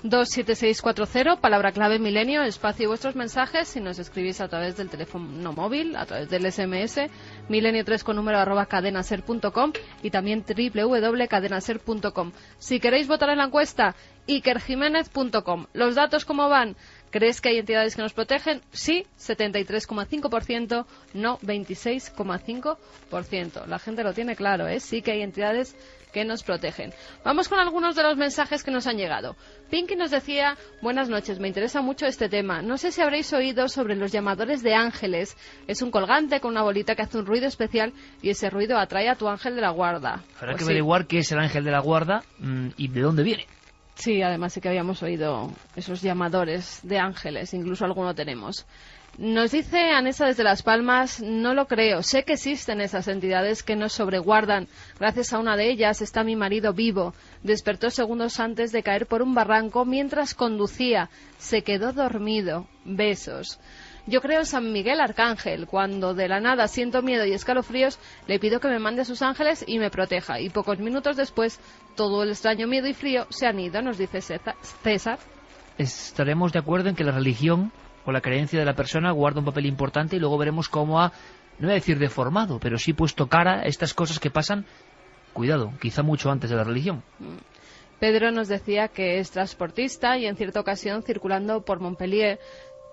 S3: 27640, palabra clave Milenio, espacio y vuestros mensajes, si nos escribís a través del teléfono móvil, a través del SMS, milenio3 con número @cadenaser.com, y también www.cadenaser.com. Si queréis votar en la encuesta, ikerjiménez.com. Los datos, ¿cómo van? ¿Crees que hay entidades que nos protegen? Sí, 73,5%, no 26,5%. La gente lo tiene claro, ¿eh? Sí que hay entidades que nos protegen. Vamos con algunos de los mensajes que nos han llegado. Pinky nos decía: buenas noches, me interesa mucho este tema. No sé si habréis oído sobre los llamadores de ángeles. Es un colgante con una bolita que hace un ruido especial y ese ruido atrae a tu ángel de la guarda.
S1: Habrá que averiguar qué es el ángel de la guarda y de dónde viene.
S3: Sí, además sí que habíamos oído esos llamadores de ángeles, incluso alguno tenemos. Nos dice Anesa desde Las Palmas: no lo creo, sé que existen esas entidades que nos sobreguardan. Gracias a una de ellas está mi marido vivo. Despertó segundos antes de caer por un barranco mientras conducía. Se quedó dormido. Besos. Yo creo en San Miguel Arcángel. Cuando de la nada siento miedo y escalofríos, le pido que me mande a sus ángeles y me proteja. Y pocos minutos después, todo el extraño miedo y frío se han ido, nos dice César.
S1: Estaremos de acuerdo en que la religión o la creencia de la persona guarda un papel importante y luego veremos cómo ha, no voy a decir deformado, pero sí puesto cara a estas cosas que pasan, cuidado, quizá mucho antes de la religión.
S3: Pedro nos decía que es transportista y en cierta ocasión, circulando por Montpellier,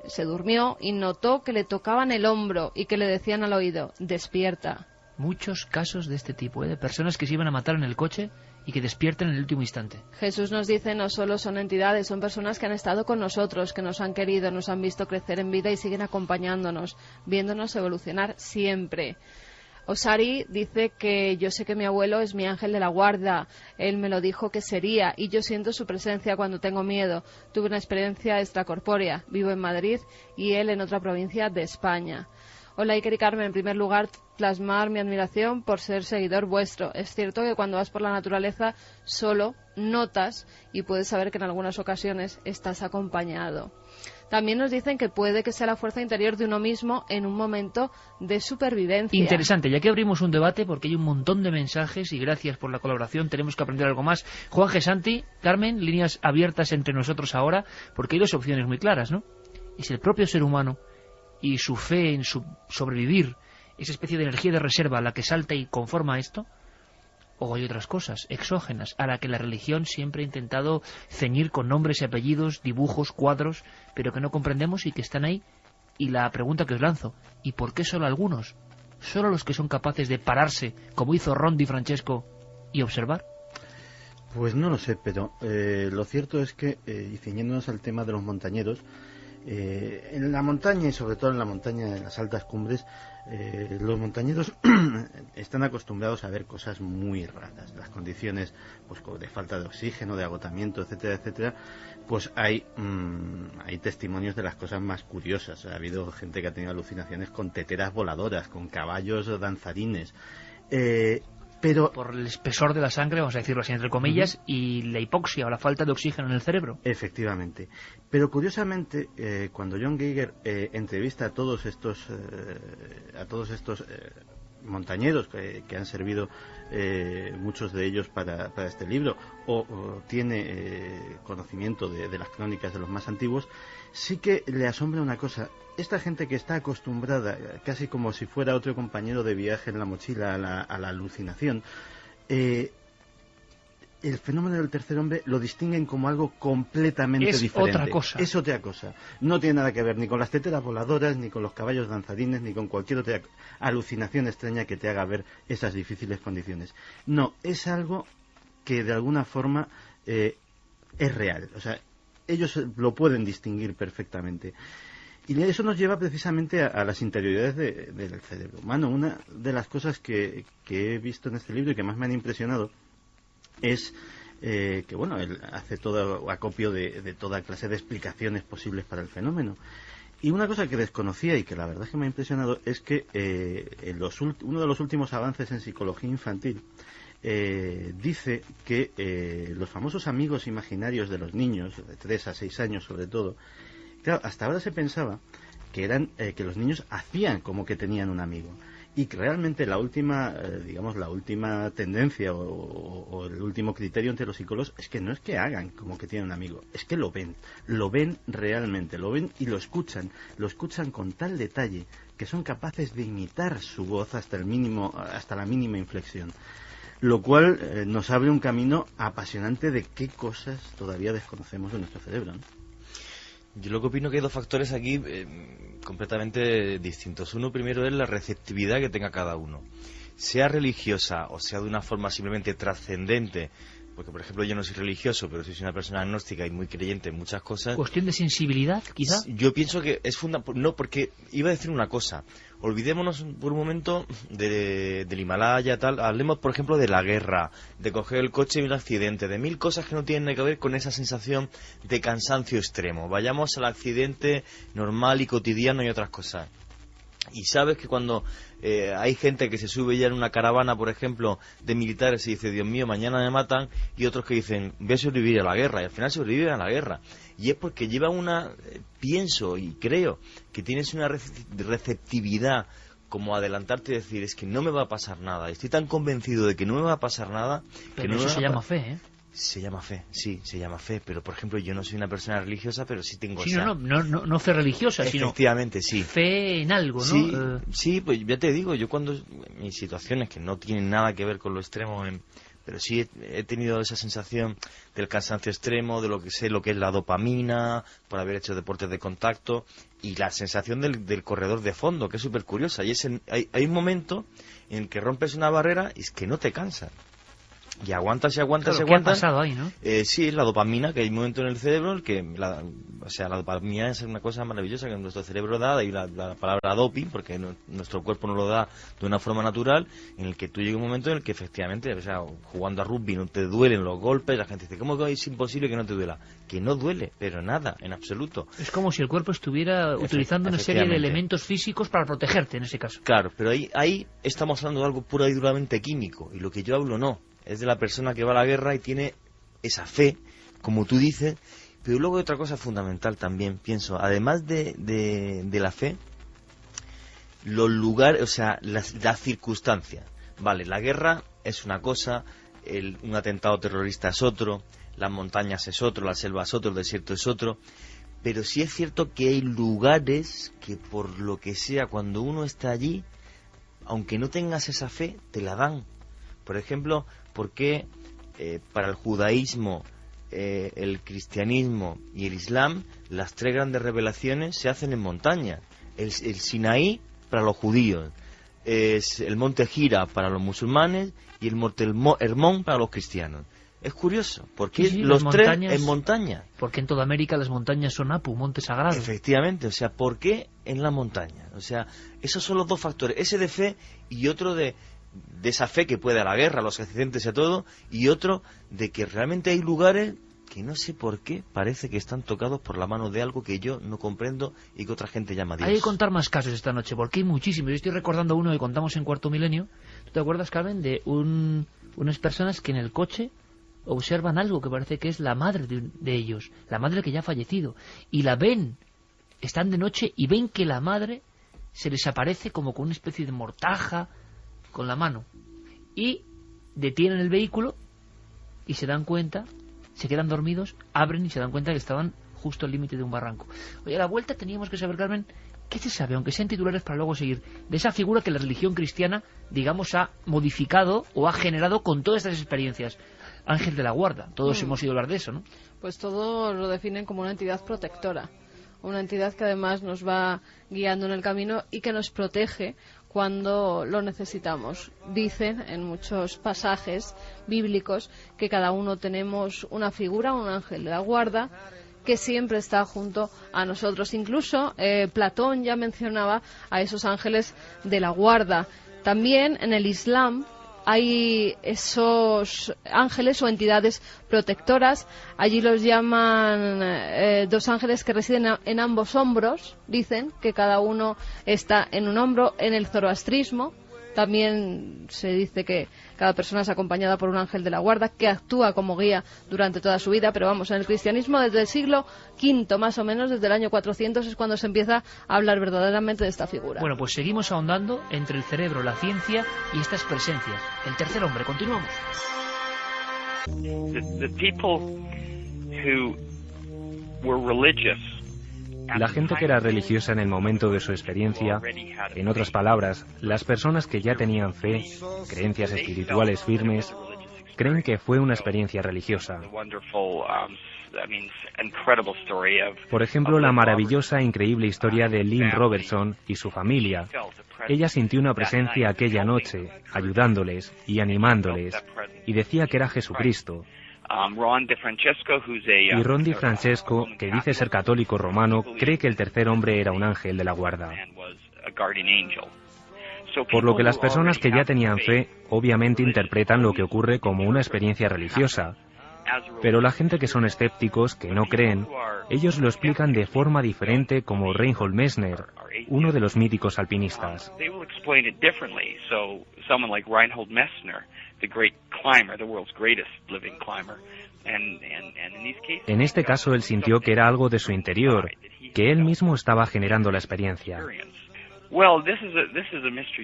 S3: se durmió y notó que le tocaban el hombro y que le decían al oído, despierta.
S1: Muchos casos de este tipo, de personas que se iban a matar en el coche y que despiertan en el último instante.
S3: Jesús nos dice, no solo son entidades, son personas que han estado con nosotros, que nos han querido, nos han visto crecer en vida y siguen acompañándonos, viéndonos evolucionar siempre. Osari dice que yo sé que mi abuelo es mi ángel de la guarda, él me lo dijo que sería y yo siento su presencia cuando tengo miedo. Tuve una experiencia extracorpórea, vivo en Madrid y él en otra provincia de España. Hola Iker y Carmen, en primer lugar plasmar mi admiración por ser seguidor vuestro. Es cierto que cuando vas por la naturaleza solo notas y puedes saber que en algunas ocasiones estás acompañado. También nos dicen que puede que sea la fuerza interior de uno mismo en un momento de supervivencia.
S1: Interesante, ya que abrimos un debate porque hay un montón de mensajes y gracias por la colaboración, tenemos que aprender algo más. Juan G. Santi, Carmen, líneas abiertas entre nosotros ahora, porque hay dos opciones muy claras, ¿no? Es el propio ser humano y su fe en su sobrevivir, esa especie de energía de reserva la que salta y conforma esto, o hay otras cosas exógenas a la que la religión siempre ha intentado ceñir con nombres y apellidos, dibujos, cuadros, pero que no comprendemos y que están ahí. Y la pregunta que os lanzo, ¿y por qué solo algunos? ¿Solo los que son capaces de pararse, como hizo Ron Di Francesco, y observar?
S5: Pues no lo sé, pero lo cierto es que, y ciñéndonos al tema de los montañeros, en la montaña y sobre todo en la montaña de las altas cumbres, los montañeros están acostumbrados a ver cosas muy raras. Las condiciones pues de falta de oxígeno, de agotamiento, etcétera, etcétera, pues hay testimonios de las cosas más curiosas. Ha habido gente que ha tenido alucinaciones con teteras voladoras, con caballos danzarines, pero
S1: por el espesor de la sangre, vamos a decirlo así entre comillas, y la hipoxia o la falta de oxígeno en el cerebro.
S5: Efectivamente. Pero curiosamente, cuando John Geiger entrevista a todos estos montañeros que han servido, muchos de ellos para este libro, o tiene conocimiento de las crónicas de los más antiguos, sí que le asombra una cosa. Esta gente que está acostumbrada, casi como si fuera otro compañero de viaje en la mochila, a la alucinación, el fenómeno del tercer hombre lo distinguen como algo completamente diferente. Es otra cosa. No tiene nada que ver ni con las teteras voladoras, ni con los caballos danzarines, ni con cualquier otra alucinación extraña que te haga ver esas difíciles condiciones. No, es algo que de alguna forma es real. O sea, ellos lo pueden distinguir perfectamente. Y eso nos lleva precisamente a las interioridades del cerebro humano. Una de las cosas que he visto en este libro y que más me han impresionado es que, bueno, él hace todo acopio de toda clase de explicaciones posibles para el fenómeno. Y una cosa que desconocía y que la verdad es que me ha impresionado es que uno de los últimos avances en psicología infantil dice que los famosos amigos imaginarios de los niños, de 3 a 6 años sobre todo, claro, hasta ahora se pensaba que eran que los niños hacían como que tenían un amigo y que realmente la última tendencia o el último criterio entre los psicólogos es que no es que hagan como que tienen un amigo, es que lo ven realmente, lo ven y lo escuchan con tal detalle que son capaces de imitar su voz hasta la mínima inflexión, lo cual nos abre un camino apasionante de qué cosas todavía desconocemos de nuestro cerebro, ¿no?
S6: Yo lo que opino que hay dos factores aquí completamente distintos. Uno primero es la receptividad que tenga cada uno, sea religiosa o sea de una forma simplemente trascendente, porque por ejemplo yo no soy religioso, pero soy una persona agnóstica y muy creyente en muchas cosas.
S1: ¿Cuestión de sensibilidad, quizá?
S6: Yo pienso que es fundamental. No, porque iba a decir una cosa. Olvidémonos por un momento del Himalaya, tal. Hablemos, por ejemplo, de la guerra, de coger el coche y un accidente, de 1000 cosas que no tienen nada que ver con esa sensación de cansancio extremo. Vayamos al accidente normal y cotidiano y otras cosas. Y sabes que cuando hay gente que se sube ya en una caravana, por ejemplo, de militares y dice, Dios mío, mañana me matan, y otros que dicen, voy a sobrevivir a la guerra, y al final sobreviven a la guerra. Y es porque lleva pienso y creo que tienes una receptividad como adelantarte y decir, es que no me va a pasar nada. Estoy tan convencido de que no me va a pasar nada.
S1: Pero eso se llama fe, ¿eh?
S6: Se llama fe, sí, se llama fe, pero por ejemplo yo no soy una persona religiosa, pero sí tengo
S1: sí, no fe religiosa,
S6: efectivamente,
S1: sino
S6: sí.
S1: fe en algo, ¿no?
S6: Sí, sí, pues ya te digo, yo cuando en situaciones que no tienen nada que ver con lo extremo, pero sí he tenido esa sensación del cansancio extremo, de lo que es la dopamina, por haber hecho deportes de contacto, y la sensación del corredor de fondo, que es súper curiosa, y hay un momento en el que rompes una barrera y es que no te cansas. Y aguantas y aguantas y aguantas.
S1: ¿Qué ha pasado ahí, no?
S6: Sí, la dopamina, que hay un momento en el cerebro en que la dopamina es una cosa maravillosa que nuestro cerebro da, de ahí la palabra doping, porque nuestro cuerpo no lo da de una forma natural, en el que tú llega un momento en el que efectivamente, o sea, jugando a rugby no te duelen los golpes, la gente dice, ¿cómo que es imposible que no te duela? Que no duele, pero nada, en absoluto.
S1: Es como si el cuerpo estuviera utilizando una serie de elementos físicos para protegerte, en ese caso.
S6: Claro, pero ahí estamos hablando de algo pura y duramente químico, y lo que yo hablo no. Es de la persona que va a la guerra y tiene esa fe, como tú dices, pero luego hay otra cosa fundamental también, pienso, además de la fe, los lugares, o sea, las circunstancias. Vale, la guerra es una cosa, un atentado terrorista es otro, las montañas es otro, la selva es otro, el desierto es otro, pero sí es cierto que hay lugares que por lo que sea, cuando uno está allí, aunque no tengas esa fe, te la dan. Por ejemplo, ¿por qué para el judaísmo, el cristianismo y el islam las tres grandes revelaciones se hacen en montaña? El Sinaí para los judíos, es el monte Gira para los musulmanes y el monte Hermón para los cristianos. Es curioso, porque los tres en montaña.
S1: Porque en toda América las montañas son Apu, monte sagrado.
S6: Efectivamente, o sea, ¿por qué en la montaña? O sea, esos son los dos factores, ese de fe y otro de esa fe que puede a la guerra, a los accidentes y a todo, y otro de que realmente hay lugares que no sé por qué parece que están tocados por la mano de algo que yo no comprendo y que otra gente llama Dios.
S1: Hay que contar más casos esta noche, porque hay muchísimos. Yo estoy recordando uno que contamos en Cuarto Milenio. ¿Tú te acuerdas, Carmen, de unas personas que en el coche observan algo que parece que es la madre de ellos, la madre que ya ha fallecido, y la ven, están de noche y ven que la madre se les aparece como con una especie de mortaja con la mano, y detienen el vehículo y se dan cuenta, se quedan dormidos, abren y se dan cuenta que estaban justo al límite de un barranco. Oye, a la vuelta teníamos que saber, Carmen, ¿qué se sabe, aunque sean titulares para luego seguir, de esa figura que la religión cristiana, digamos, ha modificado o ha generado con todas estas experiencias? Ángel de la guarda, todos hemos ido a hablar de eso, ¿no?
S3: Pues todos lo definen como una entidad protectora, una entidad que además nos va guiando en el camino y que nos protege cuando lo necesitamos. Dicen en muchos pasajes bíblicos que cada uno tenemos una figura, un ángel de la guarda, que siempre está junto a nosotros. Incluso Platón ya mencionaba a esos ángeles de la guarda. También en el Islam hay esos ángeles o entidades protectoras. Allí los llaman dos ángeles que residen en ambos hombros. Dicen que cada uno está en un hombro. En el zoroastrismo también se dice que cada persona es acompañada por un ángel de la guarda que actúa como guía durante toda su vida. Pero vamos, en el cristianismo desde el siglo V más o menos, desde el año 400, es cuando se empieza a hablar verdaderamente de esta figura.
S1: Bueno, pues seguimos ahondando entre el cerebro, la ciencia y estas presencias. El tercer hombre, continuamos.
S8: The people who were religious.
S2: La gente que era religiosa en el momento de su experiencia, en otras palabras, las personas que ya tenían fe, creencias espirituales firmes, creen que fue una experiencia religiosa. Por ejemplo, la maravillosa e increíble historia de Lynn Robertson y su familia. Ella sintió una presencia aquella noche, ayudándoles y animándoles, y decía que era Jesucristo. Y Ron DiFrancesco, que dice ser católico romano, cree que el tercer hombre era un ángel de la guarda. Por lo que las personas que ya tenían fe, obviamente interpretan lo que ocurre como una experiencia religiosa, Pero la gente que son escépticos, que no creen, ellos lo explican de forma diferente, como Reinhold Messner, uno de los míticos alpinistas. En este caso él sintió que era algo de su interior, que él mismo estaba generando la experiencia.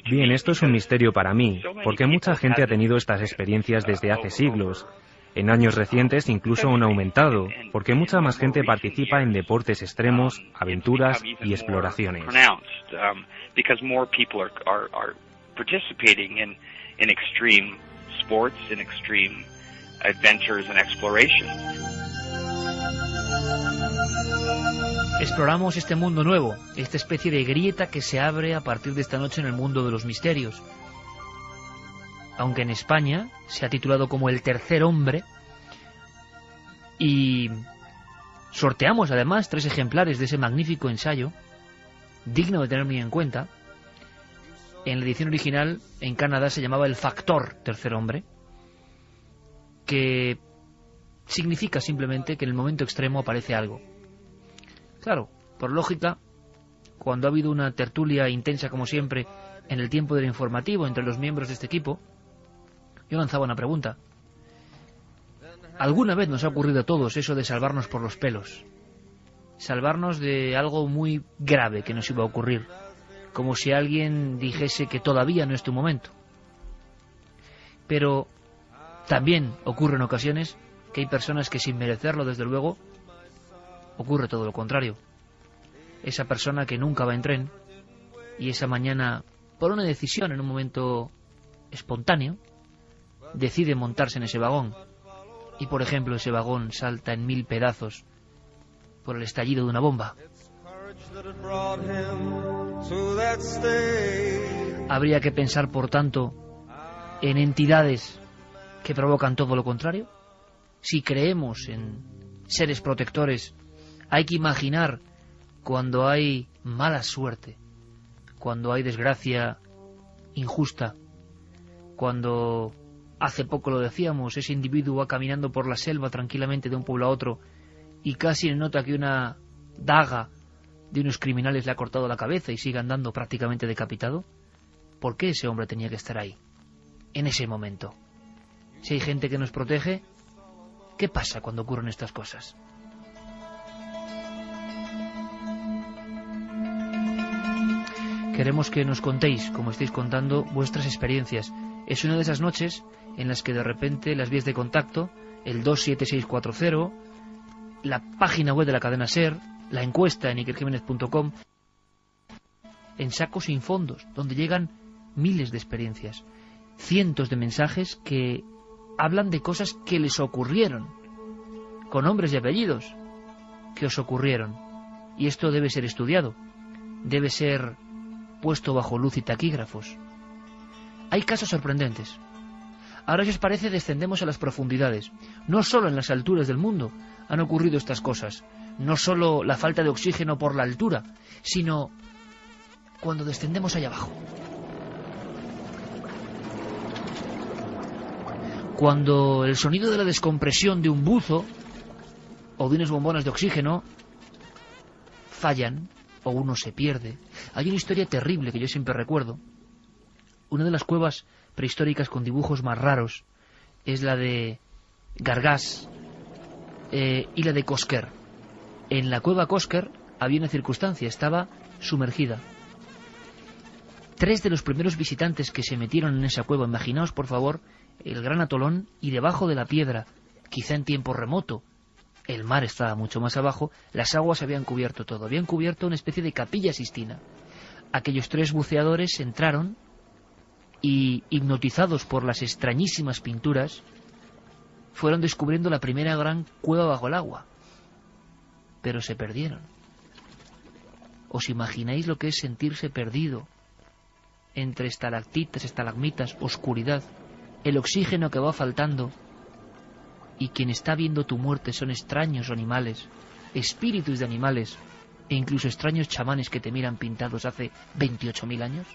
S2: Bien, esto es un misterio para mí, porque mucha gente ha tenido estas experiencias desde hace siglos. En años recientes incluso han aumentado, porque mucha más gente participa en deportes extremos, aventuras y exploraciones.
S1: Exploramos este mundo nuevo, esta especie de grieta que se abre a partir de esta noche en el mundo de los misterios. Aunque en España se ha titulado como El Tercer Hombre, y sorteamos además 3 ejemplares de ese magnífico ensayo, digno de tener muy en cuenta. En la edición original en Canadá se llamaba El Factor Tercer Hombre, que significa simplemente que en el momento extremo aparece algo. Claro, por lógica, cuando ha habido una tertulia intensa como siempre en el tiempo del informativo entre los miembros de este equipo, yo lanzaba una pregunta. ¿Alguna vez nos ha ocurrido a todos eso de salvarnos por los pelos? Salvarnos de algo muy grave que nos iba a ocurrir, como si alguien dijese que todavía no es tu momento. Pero también ocurre en ocasiones que hay personas que sin merecerlo, desde luego, ocurre todo lo contrario. Esa persona que nunca va en tren y esa mañana, por una decisión en un momento espontáneo, decide montarse en ese vagón y, por ejemplo, ese vagón salta en 1000 pedazos por el estallido de una bomba. ¿Habría que pensar, por tanto, en entidades que provocan todo lo contrario? Si creemos en seres protectores, hay que imaginar cuando hay mala suerte, cuando hay desgracia injusta, cuando, hace poco lo decíamos, ese individuo va caminando por la selva tranquilamente de un pueblo a otro y casi nota que una daga de unos criminales le ha cortado la cabeza y sigue andando prácticamente decapitado. ¿Por qué ese hombre tenía que estar ahí, en ese momento? Si hay gente que nos protege, ¿qué pasa cuando ocurren estas cosas? Queremos que nos contéis, como estáis contando, vuestras experiencias. Es una de esas noches en las que de repente las vías de contacto, el 27640, la página web de la cadena SER, la encuesta en ikerjimenez.com, en sacos sin fondos, donde llegan miles de experiencias, cientos de mensajes que hablan de cosas que les ocurrieron, con nombres y apellidos, que os ocurrieron. Y esto debe ser estudiado, debe ser puesto bajo luz y taquígrafos. Hay casos sorprendentes. Ahora, si os parece, descendemos a las profundidades. No solo en las alturas del mundo han ocurrido estas cosas, no solo la falta de oxígeno por la altura, sino cuando descendemos allá abajo. Cuando el sonido de la descompresión de un buzo o de unas bombonas de oxígeno fallan o uno se pierde. Hay una historia terrible que yo siempre recuerdo. Una de las cuevas prehistóricas con dibujos más raros es la de Gargás y la de Cosquer. En la cueva Cosquer había una circunstancia, estaba sumergida. 3 de los primeros visitantes que se metieron en esa cueva, imaginaos por favor el gran atolón, y debajo de la piedra, quizá en tiempo remoto, el mar estaba mucho más abajo, las aguas habían cubierto todo, habían cubierto una especie de capilla Sistina. Aquellos 3 buceadores entraron y, hipnotizados por las extrañísimas pinturas, fueron descubriendo la primera gran cueva bajo el agua. Pero se perdieron. ¿Os imagináis lo que es sentirse perdido entre estalactitas, estalagmitas, oscuridad, el oxígeno que va faltando, y quien está viendo tu muerte son extraños animales, espíritus de animales, e incluso extraños chamanes que te miran pintados hace 28.000 años?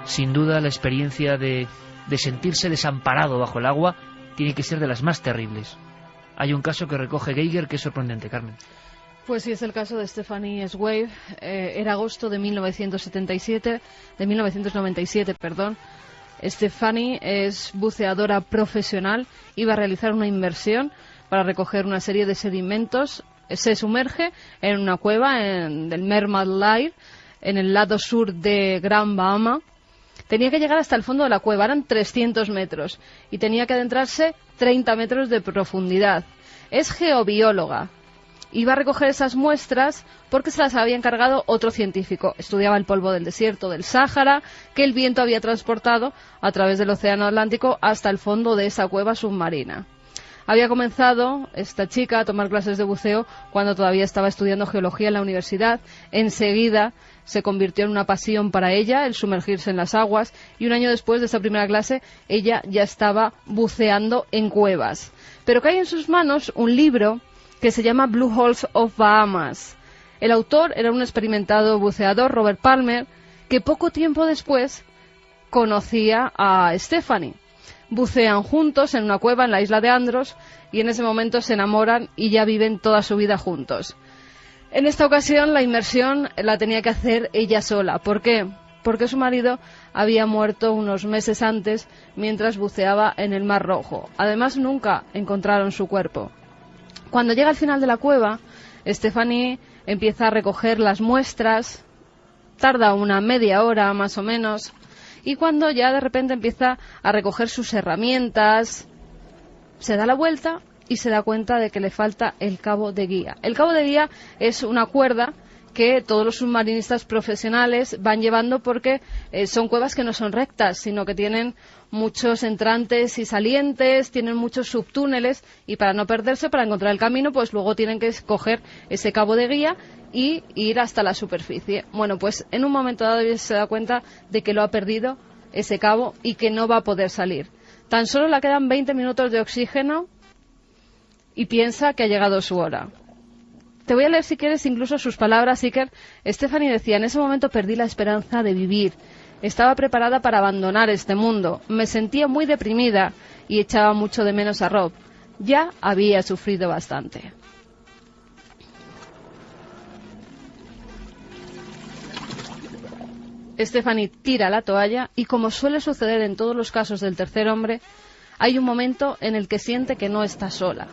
S1: Sin duda la experiencia de sentirse desamparado bajo el agua tiene que ser de las más terribles. Hay un caso que recoge Geiger que es sorprendente, Carmen.
S3: Pues sí, es el caso de Stephanie Swave. Era agosto de 1997, de 1997, perdón. Stephanie es buceadora profesional, iba a realizar una inmersión para recoger una serie de sedimentos. Se sumerge en una cueva del Mermaid Lair, en el lado sur de Gran Bahama. Tenía que llegar hasta el fondo de la cueva, eran 300 metros, y tenía que adentrarse 30 metros de profundidad. Es geobióloga. Iba a recoger esas muestras porque se las había encargado otro científico. Estudiaba el polvo del desierto del Sáhara, que el viento había transportado a través del Océano Atlántico hasta el fondo de esa cueva submarina. Había comenzado esta chica a tomar clases de buceo cuando todavía estaba estudiando geología en la universidad. Enseguida se convirtió en una pasión para ella el sumergirse en las aguas, y un año después de esa primera clase ella ya estaba buceando en cuevas. Pero cae en sus manos un libro que se llama Blue Holes of Bahamas. El autor era un experimentado buceador, Robert Palmer, que poco tiempo después conocía a Stephanie. Bucean juntos en una cueva en la isla de Andros y en ese momento se enamoran y ya viven toda su vida juntos. En esta ocasión la inmersión la tenía que hacer ella sola. ¿Por qué? Porque su marido había muerto unos meses antes mientras buceaba en el Mar Rojo. Además, nunca encontraron su cuerpo. Cuando llega al final de la cueva, Stephanie empieza a recoger las muestras, tarda una media hora más o menos, y cuando ya de repente empieza a recoger sus herramientas, se da la vuelta y se da cuenta de que le falta el cabo de guía. El cabo de guía es una cuerda que todos los submarinistas profesionales van llevando porque son cuevas que no son rectas, sino que tienen muchos entrantes y salientes, tienen muchos subtúneles, y para no perderse, para encontrar el camino, pues luego tienen que coger ese cabo de guía y ir hasta la superficie. Bueno, pues en un momento dado se da cuenta de que lo ha perdido ese cabo y que no va a poder salir. Tan solo le quedan 20 minutos de oxígeno y piensa que ha llegado su hora. Te voy a leer, si quieres, incluso sus palabras, Iker. Stephanie decía: en ese momento perdí la esperanza de vivir. Estaba preparada para abandonar este mundo. Me sentía muy deprimida y echaba mucho de menos a Rob. Ya había sufrido bastante. Stephanie tira la toalla y, como suele suceder en todos los casos del tercer hombre, hay un momento en el que siente que no está sola,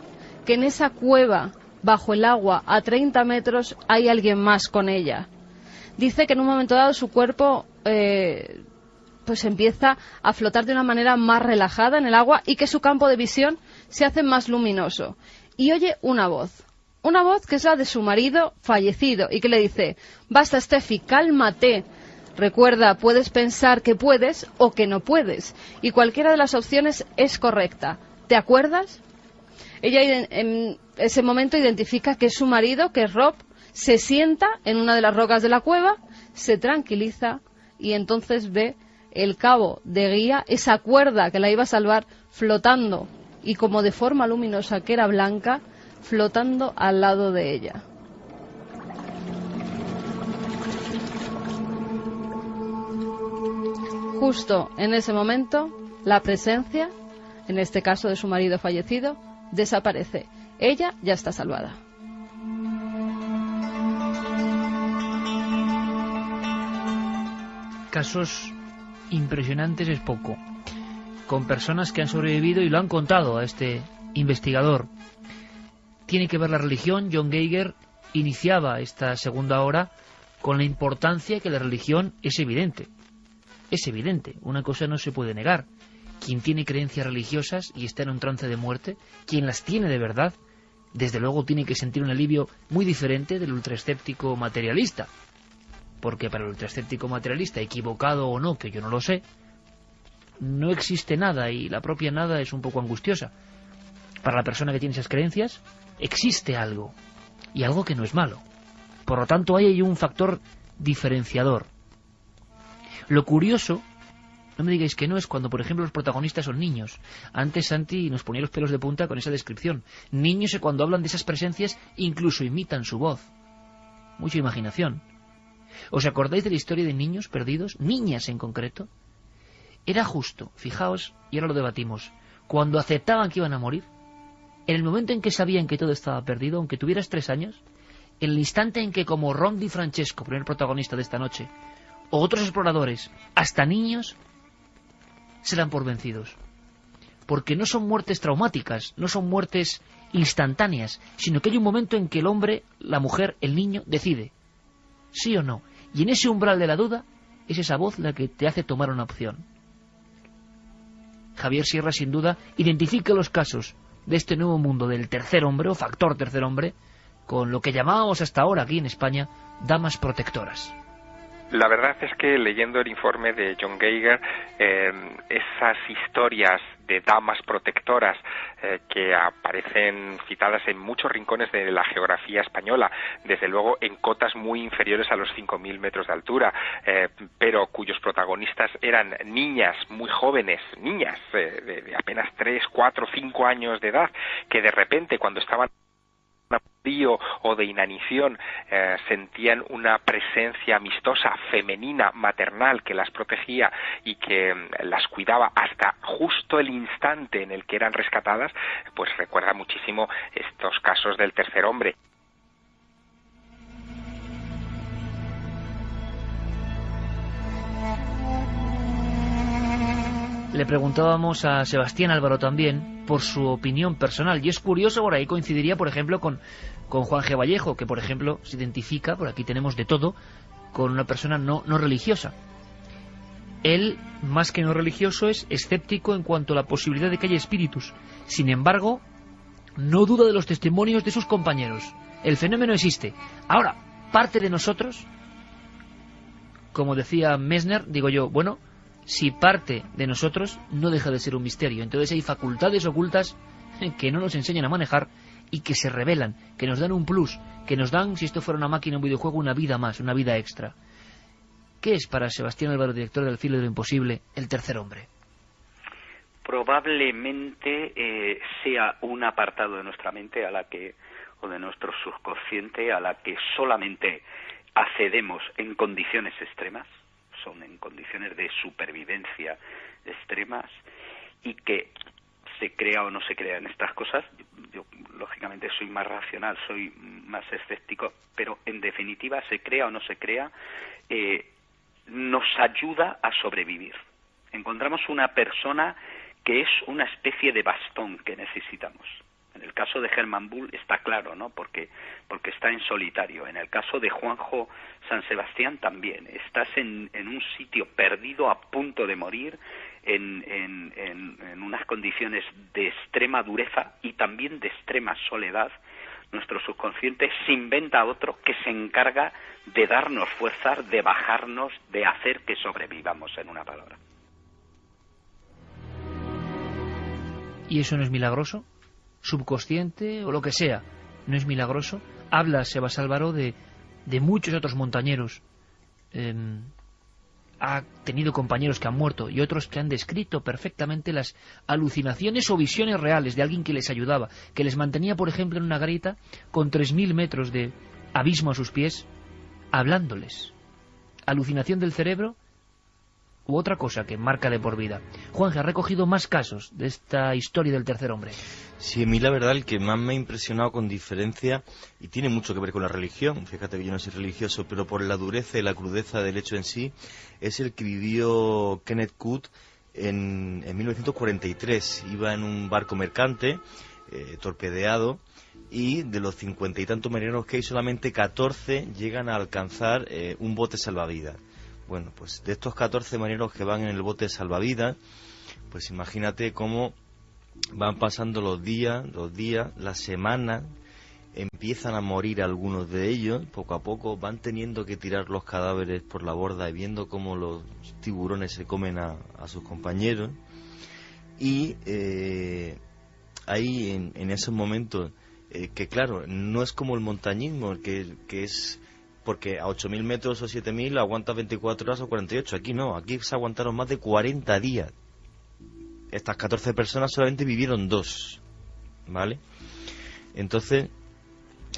S3: que en esa cueva bajo el agua a 30 metros hay alguien más con ella. Dice que en un momento dado su cuerpo pues empieza a flotar de una manera más relajada en el agua y que su campo de visión se hace más luminoso. Y oye una voz que es la de su marido fallecido y que le dice: basta, Steffi, cálmate. Recuerda, puedes pensar que puedes o que no puedes, y cualquiera de las opciones es correcta. ¿Te acuerdas? Ella en ese momento identifica que es su marido, que es Rob, se sienta en una de las rocas de la cueva, se tranquiliza y entonces ve el cabo de guía, esa cuerda que la iba a salvar, flotando, y como de forma luminosa que era blanca, flotando al lado de ella. Justo en ese momento, la presencia, en este caso de su marido fallecido, desaparece. Ella ya está salvada.
S1: Casos impresionantes es poco, con personas que han sobrevivido y lo han contado a este investigador. Tiene que ver la religión. John Geiger iniciaba esta segunda hora con la importancia que la religión es evidente. Es evidente, una cosa no se puede negar. Quien tiene creencias religiosas y está en un trance de muerte, quien las tiene de verdad, desde luego tiene que sentir un alivio muy diferente del ultraescéptico materialista. Porque para el ultraescéptico materialista, equivocado o no, que yo no lo sé, no existe nada, y la propia nada es un poco angustiosa. Para la persona que tiene esas creencias, existe algo, y algo que no es malo. Por lo tanto, hay ahí un factor diferenciador. Lo curioso, no me digáis que no, es cuando, por ejemplo, los protagonistas son niños. Antes Santi nos ponía los pelos de punta con esa descripción. Niños que cuando hablan de esas presencias incluso imitan su voz. Mucha imaginación. ¿Os acordáis de la historia de niños perdidos? Niñas en concreto, Era justo, fijaos, y ahora lo debatimos, cuando aceptaban que iban a morir, en el momento en que sabían que todo estaba perdido, aunque tuvieras 3 años, en el instante en que, como Ron Di Francesco, primer protagonista de esta noche, o otros exploradores, hasta niños, se dan por vencidos. Porque no son muertes traumáticas, no son muertes instantáneas, sino que hay un momento en que el hombre, la mujer, el niño, decide, sí o no. Y en ese umbral de la duda, es esa voz la que te hace tomar una opción. Javier Sierra, sin duda, identifica los casos de este nuevo mundo del tercer hombre, o factor tercer hombre, con lo que llamábamos hasta ahora aquí en España, damas protectoras.
S7: La verdad es que leyendo el informe de John Geiger, esas historias de damas protectoras que aparecen citadas en muchos rincones de la geografía española, desde luego en cotas muy inferiores a los 5.000 metros de altura, pero cuyos protagonistas eran niñas muy jóvenes, niñas de apenas 3, 4, 5 años de edad, que de repente cuando estaban frío o de inanición sentían una presencia amistosa, femenina, maternal, que las protegía y que las cuidaba hasta justo el instante en el que eran rescatadas, pues recuerda muchísimo estos casos del tercer hombre.
S1: Le preguntábamos a Sebastián Álvaro también por su opinión personal, y es curioso, por ahí coincidiría, por ejemplo, con Juan G. Vallejo, que, por ejemplo, se identifica, por aquí tenemos de todo, con una persona no religiosa. Él, más que no religioso, es escéptico en cuanto a la posibilidad de que haya espíritus. Sin embargo, no duda de los testimonios de sus compañeros. El fenómeno existe. Ahora, parte de nosotros, como decía Messner, digo yo, bueno, si parte de nosotros, no deja de ser un misterio. Entonces hay facultades ocultas que no nos enseñan a manejar y que se revelan, que nos dan un plus, que nos dan, si esto fuera una máquina, un videojuego, una vida más, una vida extra. ¿Qué es para Sebastián Álvaro, director del Filo de lo Imposible, el tercer hombre?
S4: Probablemente sea un apartado de nuestra mente a la que, o de nuestro subconsciente, a la que solamente accedemos en condiciones extremas, son en condiciones de supervivencia extremas, y que se crea o no se crea en estas cosas. Yo lógicamente soy más racional, soy más escéptico, pero en definitiva, se crea o no se crea, nos ayuda a sobrevivir. Encontramos una persona que es una especie de bastón que necesitamos. En el caso de Hermann Bull está claro, ¿no? Porque está en solitario. En el caso de Juanjo San Sebastián también. Estás en un sitio perdido, a punto de morir, en unas condiciones de extrema dureza y también de extrema soledad. Nuestro subconsciente se inventa otro que se encarga de darnos fuerzas, de bajarnos, de hacer que sobrevivamos, en una palabra.
S1: ¿Y eso no es milagroso? Subconsciente o lo que sea, ¿no es milagroso? Habla Sebas Álvaro de muchos otros montañeros. Ha tenido compañeros que han muerto y otros que han descrito perfectamente las alucinaciones o visiones reales de alguien que les ayudaba, que les mantenía, por ejemplo, en una garita con 3.000 metros de abismo a sus pies, hablándoles. Alucinación del cerebro u otra cosa que marca de por vida. Juanje, ha recogido más casos de esta historia del tercer hombre.
S6: Sí, a mí la verdad el que más me ha impresionado con diferencia, y tiene mucho que ver con la religión, fíjate que yo no soy religioso, pero por la dureza y la crudeza del hecho en sí, es el que vivió Kenneth Coote en 1943. Iba en un barco mercante, torpedeado, y de los 50 y tantos marineros que hay, solamente 14 llegan a alcanzar un bote salvavidas. Bueno, pues de estos 14 marineros que van en el bote salvavidas, pues imagínate cómo van pasando los días, las semanas, empiezan a morir algunos de ellos, poco a poco van teniendo que tirar los cadáveres por la borda y viendo cómo los tiburones se comen a sus compañeros. Y ahí en esos momentos, que claro, no es como el montañismo, que es... Porque a 8.000 metros o 7.000 aguantas 24 horas o 48. Aquí no, aquí se aguantaron más de 40 días. Estas 14 personas solamente vivieron 2, ¿vale? Entonces,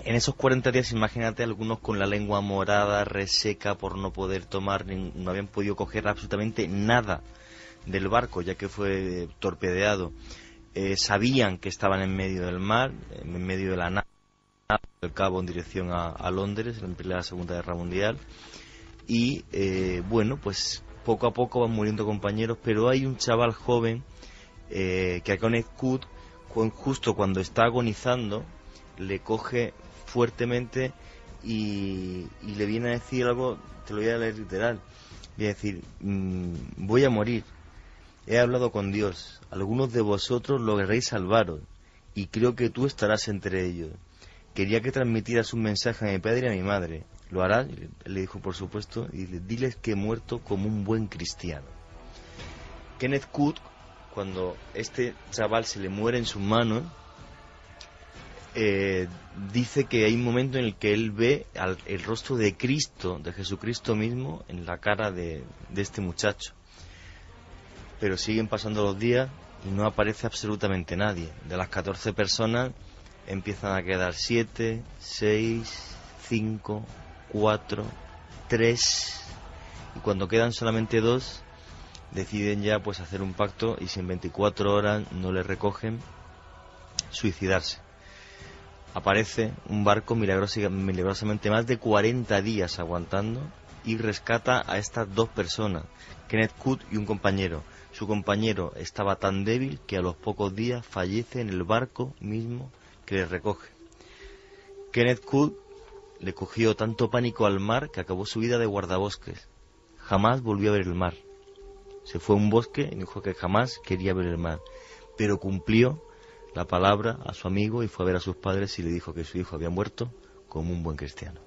S6: en esos 40 días, imagínate, algunos con la lengua morada, reseca por no poder tomar, no habían podido coger absolutamente nada. del barco, ya que fue torpedeado, sabían que estaban en medio del mar, en medio de la nave del cabo en dirección a Londres en la Segunda Guerra Mundial, y bueno, pues poco a poco van muriendo compañeros, pero hay un chaval joven que a Connecticut, justo cuando está agonizando, le coge fuertemente y le viene a decir algo, te lo voy a leer literal, viene a decir, voy a morir, he hablado con Dios, algunos de vosotros lograréis salvaros, y creo que tú estarás entre ellos. Quería que transmitieras un mensaje a mi padre y a mi madre. ¿Lo harás? Le dijo, por supuesto, y diles que he muerto como un buen cristiano. Kenneth Cook, cuando este chaval se le muere en sus manos, dice que hay un momento en el que él ve el rostro de Cristo, de Jesucristo mismo, en la cara de este muchacho. Pero siguen pasando los días y no aparece absolutamente nadie. De las 14 personas empiezan a quedar 7, 6, 5, 4, 3, y cuando quedan solamente 2 deciden ya pues hacer un pacto, y si en 24 horas no le recogen, suicidarse. Aparece un barco milagrosamente más de 40 días aguantando y rescata a estas 2 personas, Kenneth Cook y un compañero. Su compañero estaba tan débil que a los pocos días fallece en el barco mismo que le recoge. Kenneth Cook le cogió tanto pánico al mar que acabó su vida de guardabosques. Jamás volvió a ver el mar. Se fue a un bosque y dijo que jamás quería ver el mar, pero cumplió la palabra a su amigo y fue a ver a sus padres y le dijo que su hijo había muerto como un buen cristiano.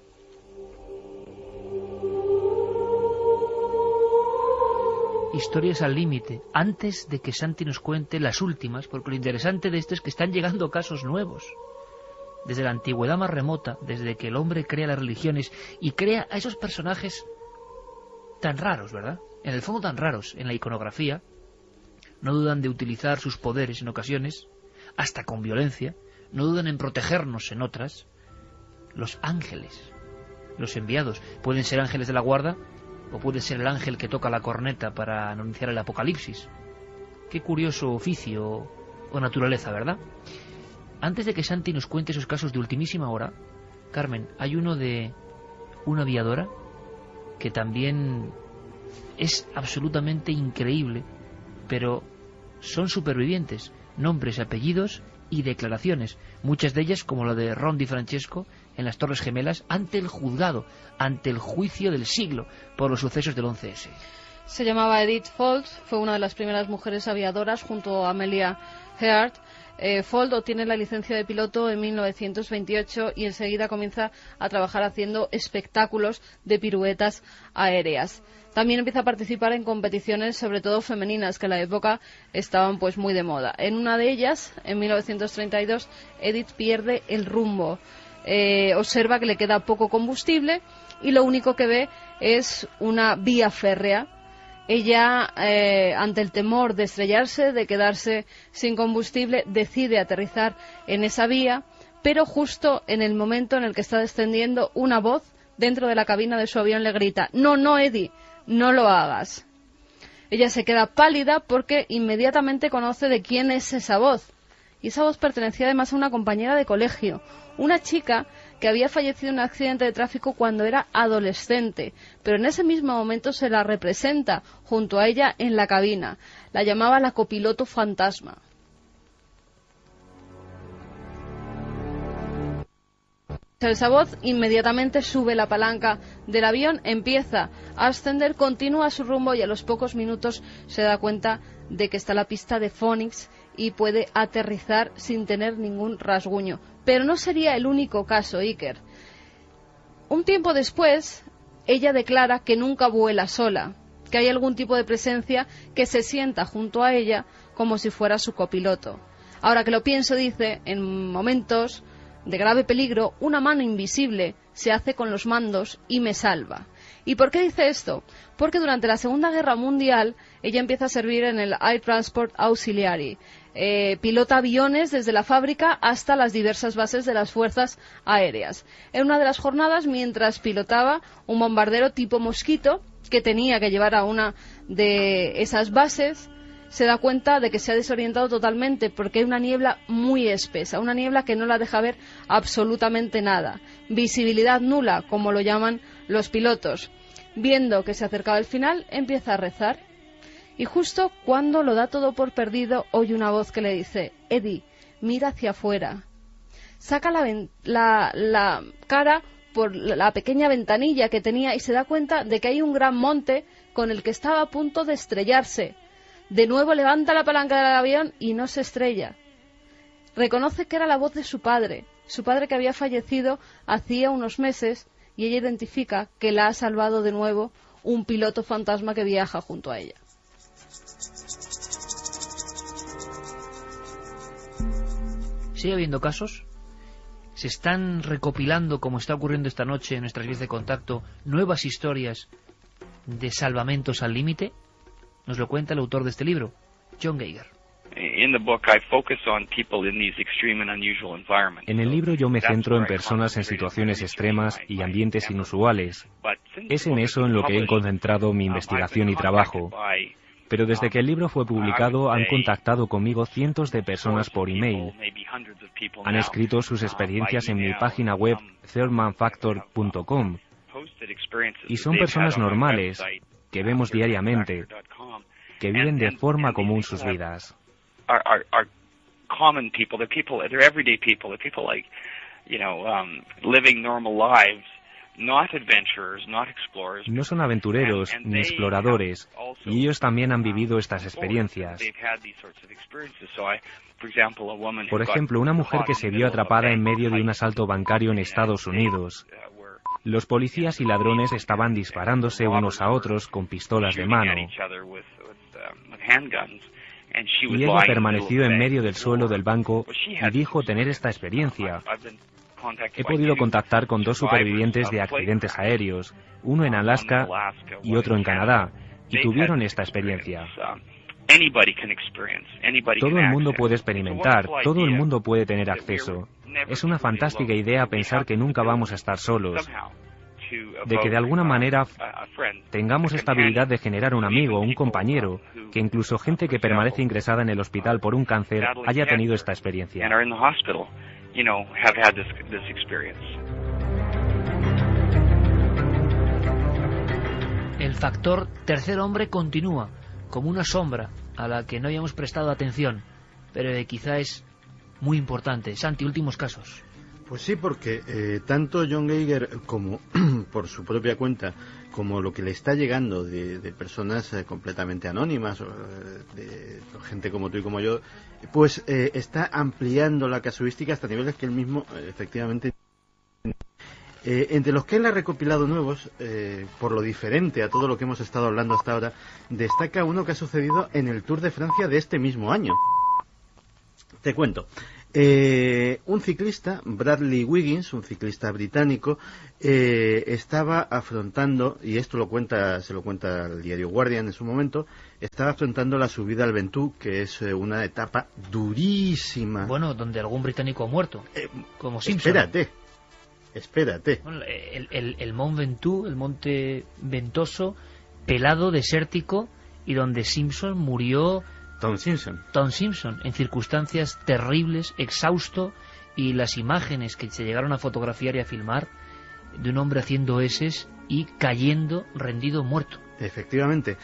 S1: Historias al límite, antes de que Santi nos cuente las últimas, porque lo interesante de esto es que están llegando casos nuevos. Desde la antigüedad más remota, desde que el hombre crea las religiones y crea a esos personajes tan raros, ¿verdad? En el fondo tan raros en la iconografía, no dudan de utilizar sus poderes en ocasiones, hasta con violencia, no dudan en protegernos en otras. Los ángeles, los enviados, pueden ser ángeles de la guarda, o puede ser el ángel que toca la corneta para anunciar el apocalipsis. Qué curioso oficio o naturaleza, ¿verdad? Antes de que Santi nos cuente esos casos de ultimísima hora, Carmen, hay uno de una aviadora que también es absolutamente increíble, pero son supervivientes, nombres, apellidos y declaraciones, muchas de ellas como la de Ron Di Francesco en las Torres Gemelas, ante el juzgado, ante el juicio del siglo por los sucesos del 11S.
S3: Se llamaba Edith Fold, fue una de las primeras mujeres aviadoras junto a Amelia Earhart. Fold obtiene la licencia de piloto en 1928 y enseguida comienza a trabajar haciendo espectáculos de piruetas aéreas. También empieza a participar en competiciones, sobre todo femeninas, que en la época estaban pues muy de moda. En una de ellas, en 1932, Edith pierde el rumbo. Observa que le queda poco combustible y lo único que ve es una vía férrea. Ella, ante el temor de estrellarse, de quedarse sin combustible, decide aterrizar en esa vía, pero justo en el momento en el que está descendiendo, una voz dentro de la cabina de su avión le grita: «No, no, Eddie, no lo hagas». Ella se queda pálida porque inmediatamente conoce de quién es esa voz. Y esa voz pertenecía además a una compañera de colegio, una chica que había fallecido en un accidente de tráfico cuando era adolescente, pero en ese mismo momento se la representa junto a ella en la cabina. La llamaba la copiloto fantasma. Esa voz inmediatamente sube la palanca del avión, empieza a ascender, continúa su rumbo y a los pocos minutos se da cuenta de que está la pista de Phoenix y puede aterrizar sin tener ningún rasguño. Pero no sería el único caso, Iker. Un tiempo después, ella declara que nunca vuela sola, que hay algún tipo de presencia que se sienta junto a ella como si fuera su copiloto. Ahora que lo pienso, dice, en momentos de grave peligro, una mano invisible se hace con los mandos y me salva. ¿Y por qué dice esto? Porque durante la Segunda Guerra Mundial ella empieza a servir en el Air Transport Auxiliary. Pilota aviones desde la fábrica hasta las diversas bases de las fuerzas aéreas. En una de las jornadas, mientras pilotaba un bombardero tipo Mosquito que tenía que llevar a una de esas bases, se da cuenta de que se ha desorientado totalmente porque hay una niebla muy espesa, una niebla que no la deja ver absolutamente nada. Visibilidad nula, como lo llaman los pilotos. Viendo que se acercaba el final, empieza a rezar. Y justo cuando lo da todo por perdido, oye una voz que le dice: Eddie, mira hacia afuera. Saca la cara por la pequeña ventanilla que tenía y se da cuenta de que hay un gran monte con el que estaba a punto de estrellarse. De nuevo levanta la palanca del avión y no se estrella. Reconoce que era la voz de su padre que había fallecido hacía unos meses, y ella identifica que la ha salvado de nuevo un piloto fantasma que viaja junto a ella.
S1: ¿Sigue habiendo casos? ¿Se están recopilando, como está ocurriendo esta noche en nuestras vías de contacto, nuevas historias de salvamentos al límite? Nos lo cuenta el autor de este libro, John Geiger.
S2: En el libro yo me centro en personas en situaciones extremas y ambientes inusuales. Es en eso en lo que he concentrado mi investigación y trabajo. Pero desde que el libro fue publicado han contactado conmigo cientos de personas por email. Han escrito sus experiencias en mi página web thirdmanfactor.com y son personas normales que vemos diariamente, que viven de forma común sus vidas. No son aventureros ni exploradores, y ellos también han vivido estas experiencias. Por ejemplo, una mujer que se vio atrapada en medio de un asalto bancario en Estados Unidos. Los policías y ladrones estaban disparándose unos a otros con pistolas de mano. Y ella permaneció en medio del suelo del banco y dijo tener esta experiencia. He podido contactar con 2 supervivientes de accidentes aéreos, uno en Alaska y otro en Canadá, y tuvieron esta experiencia. Todo el mundo puede experimentar, todo el mundo puede tener acceso. Es una fantástica idea pensar que nunca vamos a estar solos, de que de alguna manera tengamos esta habilidad de generar un amigo, un compañero, que incluso gente que permanece ingresada en el hospital por un cáncer haya tenido esta experiencia.
S1: El factor tercer hombre continúa como una sombra a la que no habíamos prestado atención, pero quizá es muy importante. Santi, últimos casos.
S5: Pues sí, porque tanto John Geiger como por su propia cuenta, como lo que le está llegando de personas completamente anónimas, de gente como tú y como yo, pues está ampliando la casuística hasta niveles que él mismo efectivamente... entre los que él ha recopilado nuevos, por lo diferente a todo lo que hemos estado hablando hasta ahora, destaca uno que ha sucedido en el Tour de Francia de este mismo año. Te cuento. Un ciclista, Bradley Wiggins, un ciclista británico, estaba afrontando, y esto se lo cuenta el diario Guardian en su momento, estaba afrontando la subida al Ventoux, que es una etapa durísima.
S1: Bueno, donde algún británico ha muerto, como Simpson.
S5: Espérate.
S1: Bueno, el Mont Ventoux, el monte ventoso, pelado, desértico, y donde Simpson murió...
S5: Tom Simpson,
S1: en circunstancias terribles, exhausto, y las imágenes que se llegaron a fotografiar y a filmar de un hombre haciendo eses y cayendo rendido muerto.
S5: Efectivamente.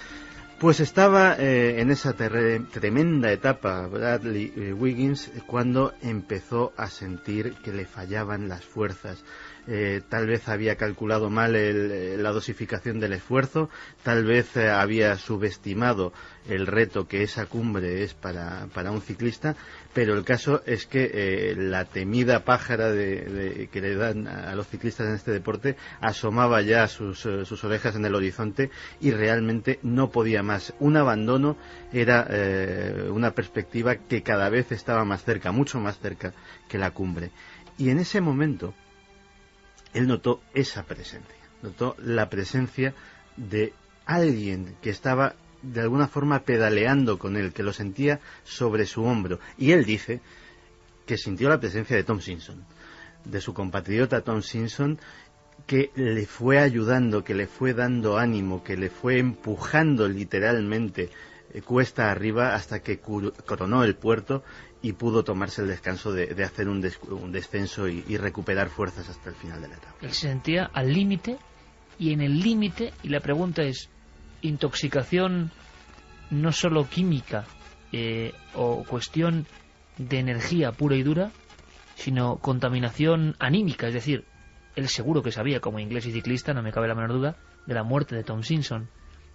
S5: Pues estaba en esa tremenda etapa Bradley Wiggins cuando empezó a sentir que le fallaban las fuerzas. Tal vez había calculado mal la dosificación del esfuerzo, tal vez había subestimado el reto que esa cumbre es para un ciclista, pero el caso es que la temida pájara que le dan a los ciclistas en este deporte asomaba ya sus orejas en el horizonte y realmente no podía más. Un abandono era una perspectiva que cada vez estaba más cerca, mucho más cerca que la cumbre. Y en ese momento él notó esa presencia, notó la presencia de alguien que estaba de alguna forma pedaleando con él, que lo sentía sobre su hombro. Y él dice que sintió la presencia de Tom Simpson, de su compatriota Tom Simpson, que le fue ayudando, que le fue dando ánimo, que le fue empujando literalmente cuesta arriba hasta que coronó el puerto y pudo tomarse el descanso de hacer un descenso y recuperar fuerzas hasta el final de la etapa.
S1: Él se sentía al límite y en el límite, y la pregunta es, intoxicación no solo química o cuestión de energía pura y dura, sino contaminación anímica, es decir, él seguro que sabía, como inglés y ciclista, no me cabe la menor duda, de la muerte de Tom Simpson,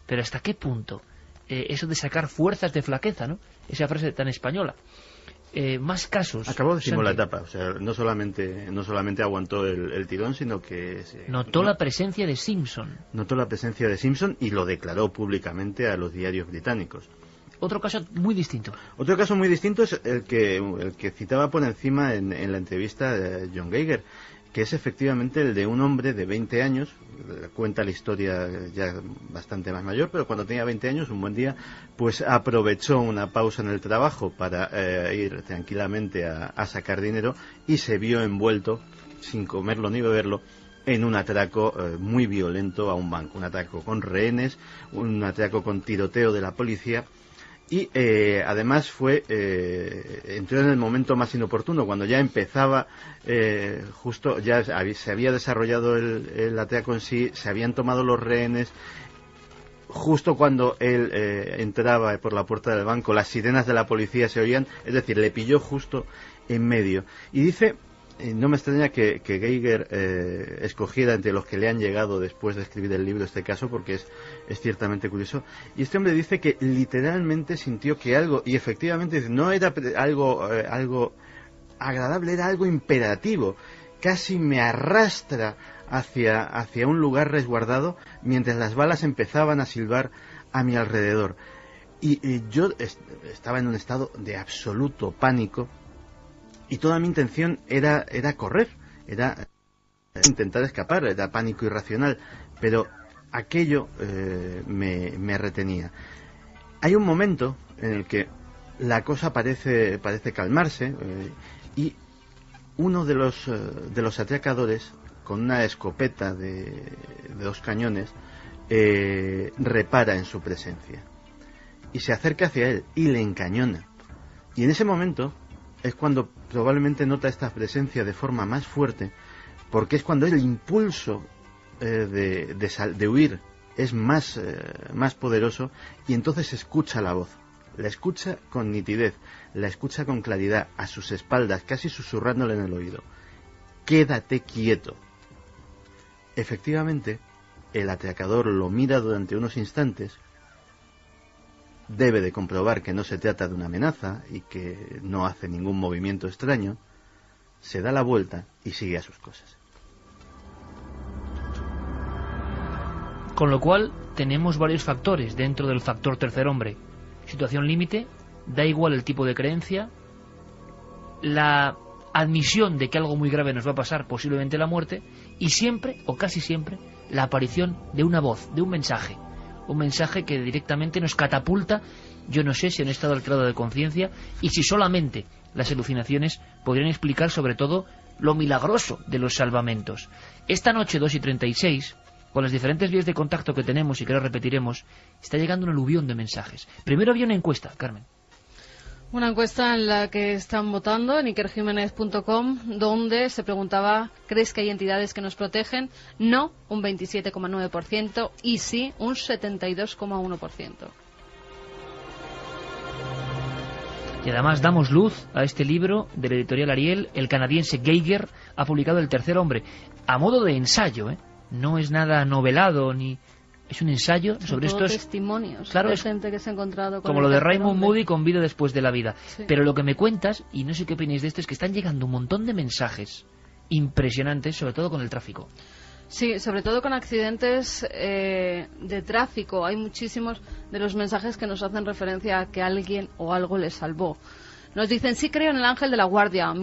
S1: pero ¿hasta qué punto eso de sacar fuerzas de flaqueza, ¿no? Esa frase tan española. Más casos.
S5: Acabó décimo la etapa, o sea, no solamente aguantó el tirón, sino que
S1: notó la presencia de Simpson.
S5: Notó la presencia de Simpson y lo declaró públicamente a los diarios británicos.
S1: Otro caso muy distinto.
S5: Otro caso muy distinto es el que citaba por encima en la entrevista de John Geiger, que es efectivamente el de un hombre de 20 años, cuenta la historia ya bastante más mayor, pero cuando tenía 20 años, un buen día, pues aprovechó una pausa en el trabajo para ir tranquilamente a sacar dinero y se vio envuelto, sin comerlo ni beberlo, en un atraco muy violento a un banco, un atraco con rehenes, un atraco con tiroteo de la policía. Y además entró en el momento más inoportuno, cuando ya empezaba, justo ya se había desarrollado el atraco en sí, se habían tomado los rehenes, justo cuando él entraba por la puerta del banco, las sirenas de la policía se oían, es decir, le pilló justo en medio. Y dice, no me extraña que Geiger escogiera entre los que le han llegado después de escribir el libro este caso, porque es ciertamente curioso. Y este hombre dice que literalmente sintió que algo, y efectivamente no era algo agradable, era algo imperativo. Casi me arrastra hacia un lugar resguardado mientras las balas empezaban a silbar a mi alrededor. Y yo estaba en un estado de absoluto pánico. Y toda mi intención era correr, era intentar escapar, era pánico irracional, pero aquello me retenía. Hay un momento en el que la cosa parece calmarse y uno de los atracadores, con una escopeta de 2 cañones, repara en su presencia y se acerca hacia él y le encañona. Y en ese momento es cuando probablemente nota esta presencia de forma más fuerte, porque es cuando el impulso de huir es más poderoso, y entonces escucha la voz. La escucha con nitidez, la escucha con claridad, a sus espaldas, casi susurrándole en el oído: quédate quieto. Efectivamente, el atracador lo mira durante unos instantes, debe de comprobar que no se trata de una amenaza y que no hace ningún movimiento extraño, se da la vuelta y sigue a sus cosas.
S1: Con lo cual tenemos varios factores dentro del factor tercer hombre. Situación límite, da igual el tipo de creencia, la admisión de que algo muy grave nos va a pasar, posiblemente la muerte, y siempre, o casi siempre, la aparición de una voz, de un mensaje que directamente nos catapulta, yo no sé si en un estado alterado de conciencia, y si solamente las alucinaciones podrían explicar sobre todo lo milagroso de los salvamentos. Esta noche, 2:36, con las diferentes vías de contacto que tenemos y que ahora repetiremos, está llegando un aluvión de mensajes. Primero había una encuesta, Carmen.
S3: Una encuesta en la que están votando en ikerjimenez.com, donde se preguntaba: ¿crees que hay entidades que nos protegen? No, un 27,9%, y sí, un 72,1%.
S1: Y además damos luz a este libro de la editorial Ariel. El canadiense Geiger ha publicado El tercer hombre, a modo de ensayo, no es nada novelado ni... Es un ensayo sobre estos
S3: testimonios,
S1: claro,
S3: de gente que se ha encontrado con
S1: como lo de Raymond Moody con Vida después de la vida.
S3: Sí.
S1: Pero lo que me cuentas, y no sé qué opináis de esto, es que están llegando un montón de mensajes impresionantes, sobre todo con el tráfico.
S3: Sí, sobre todo con accidentes de tráfico. Hay muchísimos de los mensajes que nos hacen referencia a que alguien o algo les salvó. Nos dicen: sí, creo en el ángel de la guarda.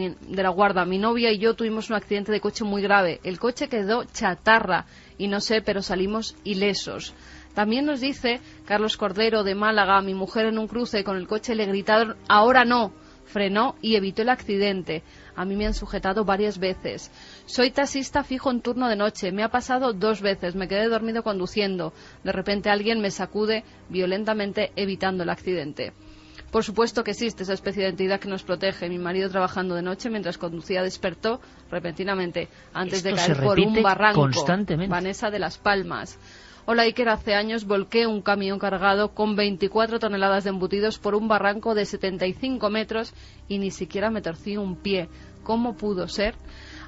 S3: Mi novia y yo tuvimos un accidente de coche muy grave. El coche quedó chatarra y no sé, pero salimos ilesos. También nos dice Carlos Cordero de Málaga: mi mujer en un cruce con el coche le gritaron: ahora no. frenó y evitó el accidente. A mí me han sujetado varias veces. Soy taxista fijo en turno de noche. Me ha pasado 2 veces. Me quedé dormido conduciendo. De repente alguien me sacude violentamente evitando el accidente. Por supuesto que existe esa especie de entidad que nos protege. Mi marido, trabajando de noche mientras conducía, despertó repentinamente antes de caer por un barranco.
S1: Constantemente.
S3: Vanessa de Las Palmas. Hola Iker, hace años volqué un camión cargado con 24 toneladas de embutidos por un barranco de 75 metros y ni siquiera me torcí un pie. ¿Cómo pudo ser?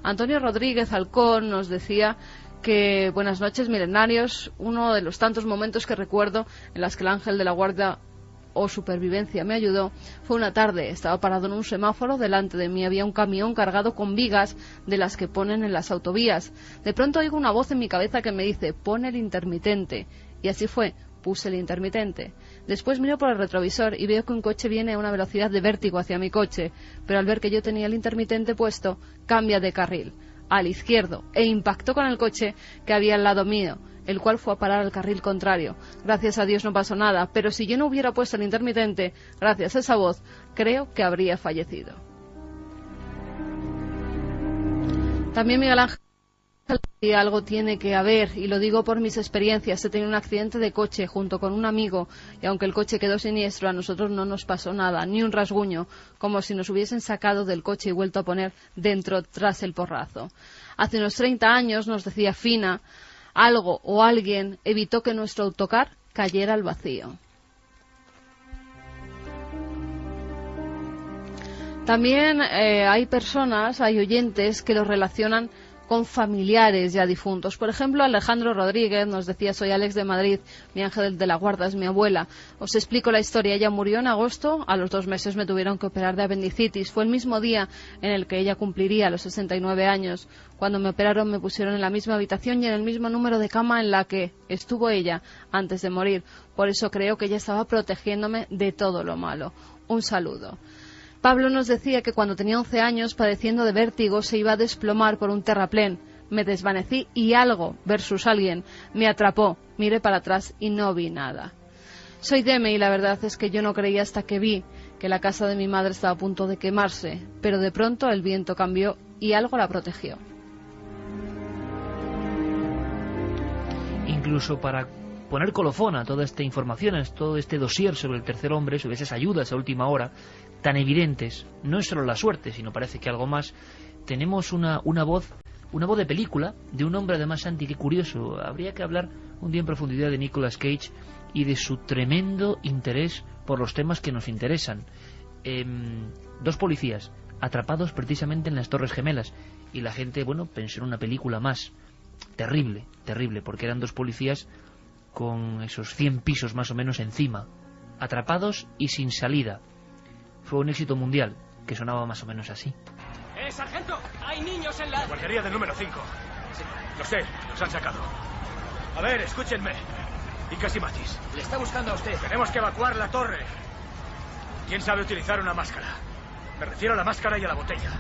S3: Antonio Rodríguez Alcón nos decía que buenas noches milenarios, uno de los tantos momentos que recuerdo en las que el ángel de la guardia o supervivencia me ayudó fue una tarde. Estaba parado en un semáforo, delante de mí había un camión cargado con vigas de las que ponen en las autovías. De pronto oigo una voz en mi cabeza que me dice: pon el intermitente. Y así fue, puse el intermitente. Después miro por el retrovisor y veo que un coche viene a una velocidad de vértigo hacia mi coche, pero al ver que yo tenía el intermitente puesto, cambia de carril al izquierdo e impactó con el coche que había al lado mío, el cual fue a parar al carril contrario. Gracias a Dios no pasó nada, pero si yo no hubiera puesto el intermitente, gracias a esa voz, creo que habría fallecido. También Miguel Ángel, y algo tiene que haber, y lo digo por mis experiencias. He tenido un accidente de coche junto con un amigo, y aunque el coche quedó siniestro, a nosotros no nos pasó nada, ni un rasguño, como si nos hubiesen sacado del coche y vuelto a poner dentro tras el porrazo. Hace unos 30 años, nos decía Fina, algo o alguien evitó que nuestro autocar cayera al vacío. También hay personas, hay oyentes que lo relacionan con familiares ya difuntos. Por ejemplo, Alejandro Rodríguez nos decía: soy Alex de Madrid, mi ángel de la guarda es mi abuela. Os explico la historia. Ella murió en agosto, a los 2 meses me tuvieron que operar de apendicitis. Fue el mismo día en el que ella cumpliría los 69 años. Cuando me operaron me pusieron en la misma habitación y en el mismo número de cama en la que estuvo ella antes de morir. Por eso creo que ella estaba protegiéndome de todo lo malo. Un saludo. Pablo nos decía que cuando tenía 11 años, padeciendo de vértigo, se iba a desplomar por un terraplén. Me desvanecí y algo, versus alguien, me atrapó. Miré para atrás y no vi nada. Soy Deme y la verdad es que yo no creía hasta que vi que la casa de mi madre estaba a punto de quemarse, pero de pronto el viento cambió y algo la protegió.
S1: Incluso para poner colofón a toda esta información, a todo este dossier sobre el tercer hombre, sobre esas ayudas a última hora, tan evidentes, no es solo la suerte, sino parece que algo más. Tenemos una voz de película, de un hombre además, Santi, qué curioso. Habría que hablar un día en profundidad de Nicolas Cage y de su tremendo interés por los temas que nos interesan. 2 policías atrapados precisamente en las Torres Gemelas, y la gente, pensó en una película más. Terrible, porque eran 2 policías con esos 100 pisos más o menos encima, atrapados y sin salida. Fue un éxito mundial, que sonaba más o menos así.
S9: ¡Sargento! ¡Hay niños en la guardería del número 5! Sí, lo sé, los han sacado. A ver, escúchenme. Y casi Matis. Le está buscando a usted. Tenemos que evacuar la torre. ¿Quién sabe utilizar una máscara? Me refiero a la máscara y a la botella.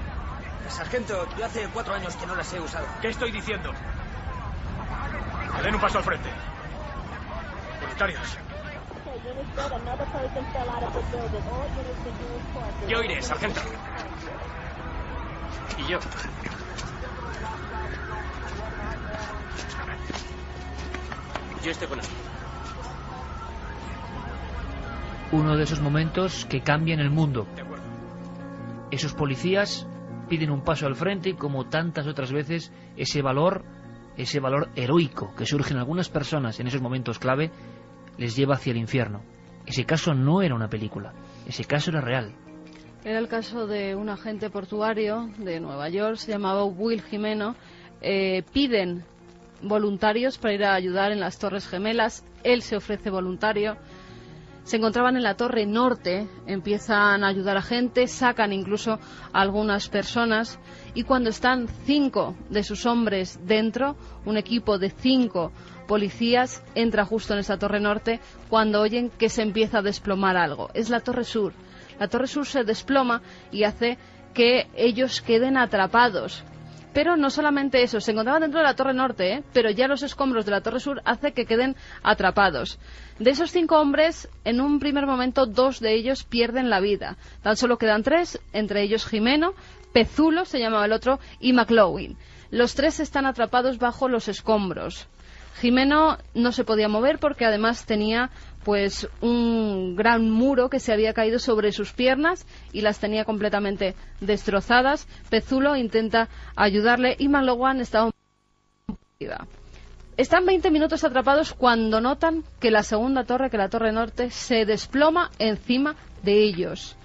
S10: Sargento, yo hace 4 años que no las he usado.
S9: ¿Qué estoy diciendo? Que den un paso al frente. Voluntarios. Yo iré, sargento. Y yo. Yo estoy con él.
S1: Uno de esos momentos que cambian el mundo. Esos policías piden un paso al frente y, como tantas otras veces, ese valor heroico que surge en algunas personas en esos momentos clave les lleva hacia el infierno. Ese caso no era una película, ese caso era real.
S3: Era el caso de un agente portuario de Nueva York, se llamaba Will Jimeno. Piden voluntarios para ir a ayudar en las Torres Gemelas. Él se ofrece voluntario. Se encontraban en la Torre Norte, empiezan a ayudar a gente, sacan incluso a algunas personas, y cuando están 5 de sus hombres dentro, un equipo de 5 policías entra justo en esa Torre Norte cuando oyen que se empieza a desplomar algo. Es la Torre Sur. La Torre Sur se desploma y hace que ellos queden atrapados. Pero no solamente eso, se encontraban dentro de la torre norte, pero ya los escombros de la torre sur hace que queden atrapados. De esos 5 hombres, en un primer momento 2 de ellos pierden la vida. Tan solo quedan 3, entre ellos Jimeno, Pezulo, se llamaba el otro, y McLoughlin. Los 3 están atrapados bajo los escombros. Jimeno no se podía mover porque además tenía pues un gran muro que se había caído sobre sus piernas y las tenía completamente destrozadas. Pezulo intenta ayudarle y McLoughlin estaba viva. Están 20 minutos atrapados cuando notan que la segunda torre, que la torre norte, se desploma encima de ellos.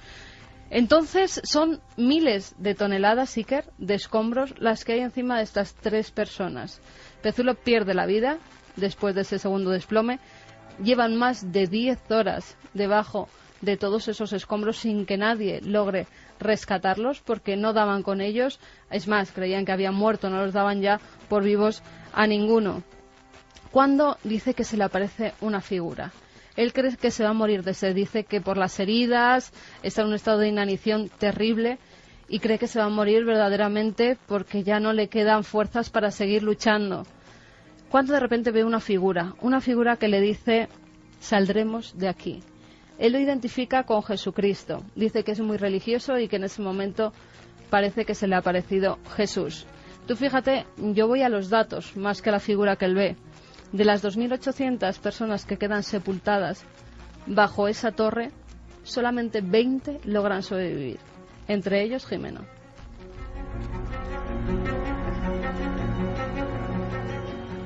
S3: Entonces son miles de toneladas, Iker, de escombros las que hay encima de estas 3 personas. Pezulo pierde la vida después de ese segundo desplome. Llevan más de 10 horas debajo de todos esos escombros sin que nadie logre rescatarlos porque no daban con ellos. Es más, creían que habían muerto, no los daban ya por vivos a ninguno. Cuando dice que se le aparece una figura. Él cree que se va a morir de sed. Dice que por las heridas está en un estado de inanición terrible y cree que se va a morir verdaderamente porque ya no le quedan fuerzas para seguir luchando. Cuando de repente ve una figura que le dice: saldremos de aquí. Él lo identifica con Jesucristo. Dice que es muy religioso y que en ese momento parece que se le ha aparecido Jesús. Tú fíjate, yo voy a los datos más que a la figura que él ve. De las 2.800 personas que quedan sepultadas bajo esa torre, solamente 20 logran sobrevivir. Entre ellos Jimeno.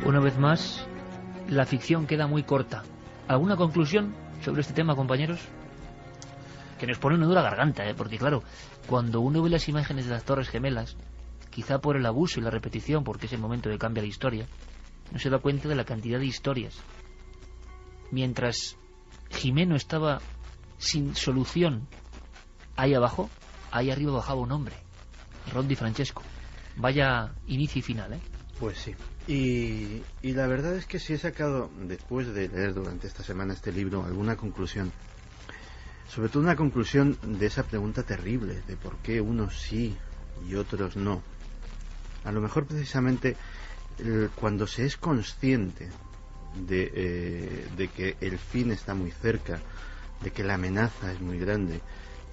S1: Una vez más, la ficción queda muy corta. ¿Alguna conclusión sobre este tema, compañeros? Que nos pone una dura garganta, porque claro, cuando uno ve las imágenes de las Torres Gemelas, quizá por el abuso y la repetición, porque es el momento que cambia la historia, no se da cuenta de la cantidad de historias. Mientras Jimeno estaba sin solución ahí abajo, ahí arriba bajaba un hombre, Ron Di Francesco. Vaya inicio y final, ¿eh?
S5: Pues sí. Y la verdad es que si he sacado, después de leer durante esta semana este libro, alguna conclusión. Sobre todo una conclusión de esa pregunta terrible, de por qué unos sí y otros no. A lo mejor precisamente cuando se es consciente de que el fin está muy cerca, de que la amenaza es muy grande,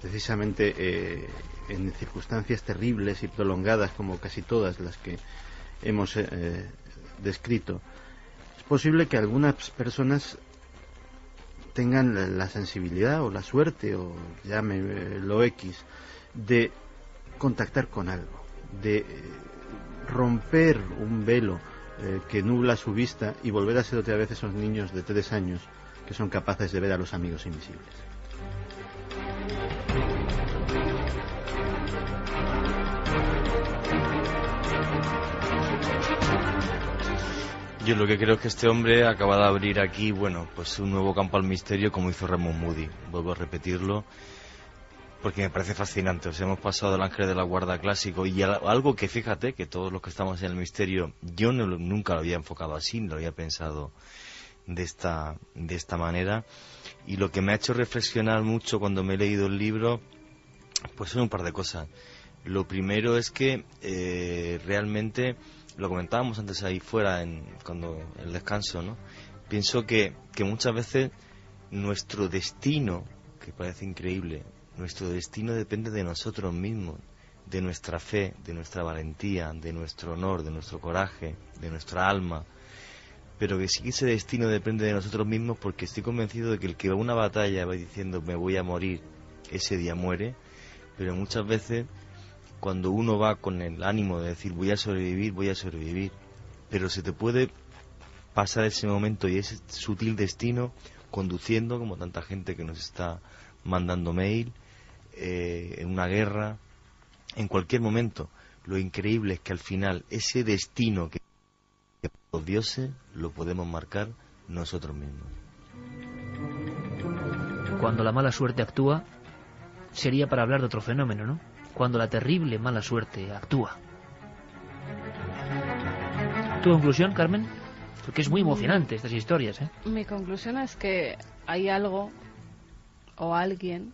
S5: precisamente en circunstancias terribles y prolongadas como casi todas las que hemos descrito, es posible que algunas personas tengan la sensibilidad o la suerte, o llámelo X, de contactar con algo, de romper un velo que nubla su vista y volver a ser otra vez esos niños de 3 años que son capaces de ver a los amigos invisibles.
S6: Yo lo que creo es que este hombre acaba de abrir aquí, bueno, pues un nuevo campo al misterio como hizo Raymond Moody. Vuelvo a repetirlo porque me parece fascinante. O sea, hemos pasado del Ángel de la Guarda clásico y algo que, fíjate, que todos los que estamos en el misterio, yo nunca lo había enfocado así, lo había pensado de esta manera. Y lo que me ha hecho reflexionar mucho cuando me he leído el libro, pues son un par de cosas. Lo primero es que realmente, lo comentábamos antes ahí fuera, cuando el descanso, ¿no? Pienso que muchas veces nuestro destino, que parece increíble, nuestro destino depende de nosotros mismos, de nuestra fe, de nuestra valentía, de nuestro honor, de nuestro coraje, de nuestra alma, pero que sí que ese destino depende de nosotros mismos, porque estoy convencido de que el que va a una batalla va diciendo me voy a morir, ese día muere, pero muchas veces cuando uno va con el ánimo de decir voy a sobrevivir, pero se te puede pasar ese momento y ese sutil destino conduciendo, como tanta gente que nos está mandando mail, en una guerra, en cualquier momento. Lo increíble es que al final ese destino que los dioses lo podemos marcar nosotros mismos.
S1: Cuando la mala suerte actúa, sería para hablar de otro fenómeno, ¿no? Cuando la terrible mala suerte actúa. ¿Tu conclusión, Carmen? Porque es muy emocionante estas historias, ¿eh?
S3: Mi conclusión es que hay algo o alguien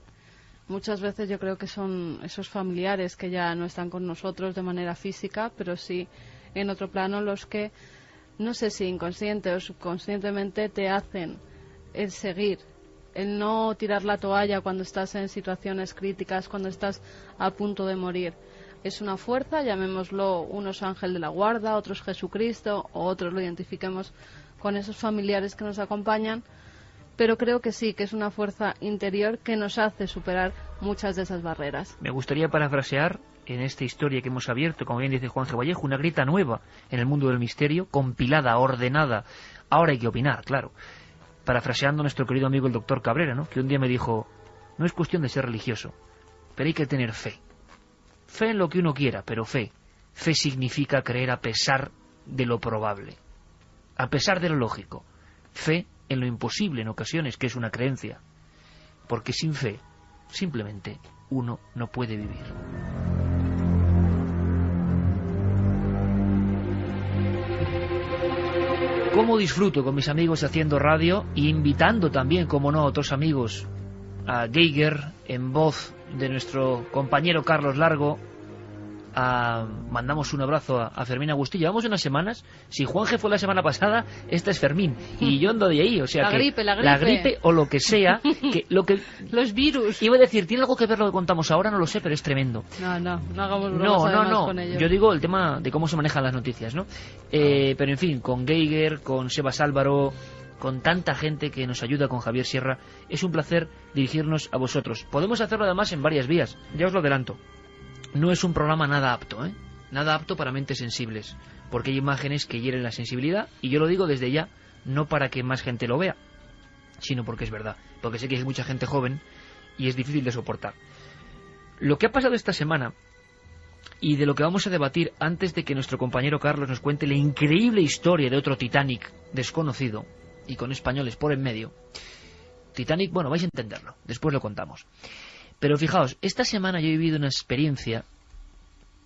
S3: Muchas veces yo creo que son esos familiares que ya no están con nosotros de manera física, pero sí en otro plano los que, no sé si inconsciente o subconscientemente, te hacen el seguir, el no tirar la toalla cuando estás en situaciones críticas, cuando estás a punto de morir. Es una fuerza, llamémoslo unos ángel de la guarda, otros Jesucristo, o otros lo identifiquemos con esos familiares que nos acompañan, pero creo que sí, que es una fuerza interior que nos hace superar muchas de esas barreras.
S1: Me gustaría parafrasear en esta historia que hemos abierto, como bien dice Juan G. Vallejo, una grieta nueva en el mundo del misterio, compilada, ordenada. Ahora hay que opinar, claro. Parafraseando a nuestro querido amigo el doctor Cabrera, ¿no?, que un día me dijo, no es cuestión de ser religioso, pero hay que tener fe. Fe en lo que uno quiera, pero fe. Fe significa creer a pesar de lo probable, a pesar de lo lógico. Fe en lo imposible en ocasiones, que es una creencia. Porque sin fe, simplemente, uno no puede vivir. ¿Cómo disfruto con mis amigos haciendo radio e invitando también, como no, a otros amigos? A Geiger, en voz de nuestro compañero Carlos Largo. Mandamos un abrazo a Fermín Agustín. Llevamos unas semanas. Si Juanje fue la semana pasada, esta es Fermín. Y yo ando de ahí. O sea, la gripe o lo que sea.
S3: Los virus.
S1: Iba a decir, ¿tiene algo que ver lo que contamos ahora? No lo sé, pero es tremendo.
S3: No hagamos bromas con ello.
S1: Yo digo el tema de cómo se manejan las noticias, ¿no? Pero en fin, con Geiger, con Sebas Álvaro, con tanta gente que nos ayuda, con Javier Sierra, es un placer dirigirnos a vosotros. Podemos hacerlo además en varias vías. Ya os lo adelanto. No es un programa nada apto, ¿eh? Nada apto para mentes sensibles, porque hay imágenes que hieren la sensibilidad, y yo lo digo desde ya, no para que más gente lo vea, sino porque es verdad, porque sé que hay mucha gente joven y es difícil de soportar. Lo que ha pasado esta semana, y de lo que vamos a debatir antes de que nuestro compañero Carlos nos cuente la increíble historia de otro Titanic desconocido, y con españoles por en medio. Titanic, bueno, vais a entenderlo, después lo contamos. Pero fijaos, esta semana yo he vivido una experiencia,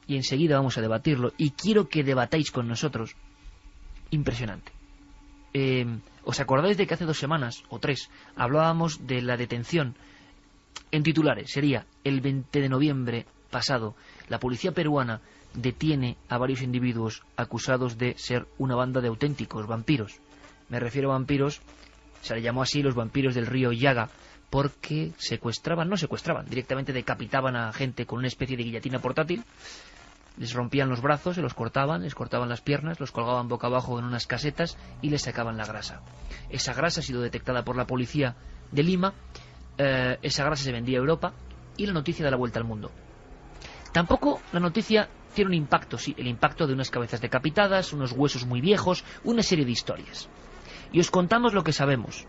S1: y enseguida vamos a debatirlo, y quiero que debatáis con nosotros. Impresionante. ¿Os acordáis de que hace 2 semanas, o 3, hablábamos de la detención? En titulares, sería el 20 de noviembre pasado, la policía peruana detiene a varios individuos acusados de ser una banda de auténticos vampiros. Me refiero a vampiros, se le llamó así los vampiros del río Yaga, porque no secuestraban, directamente decapitaban a gente con una especie de guillotina portátil, les rompían los brazos, se los cortaban, les cortaban las piernas, los colgaban boca abajo en unas casetas y les sacaban la grasa. Esa grasa ha sido detectada por la policía de Lima, esa grasa se vendía a Europa y la noticia da la vuelta al mundo. Tampoco la noticia tiene un impacto, sí, el impacto de unas cabezas decapitadas, unos huesos muy viejos, una serie de historias. Y os contamos lo que sabemos,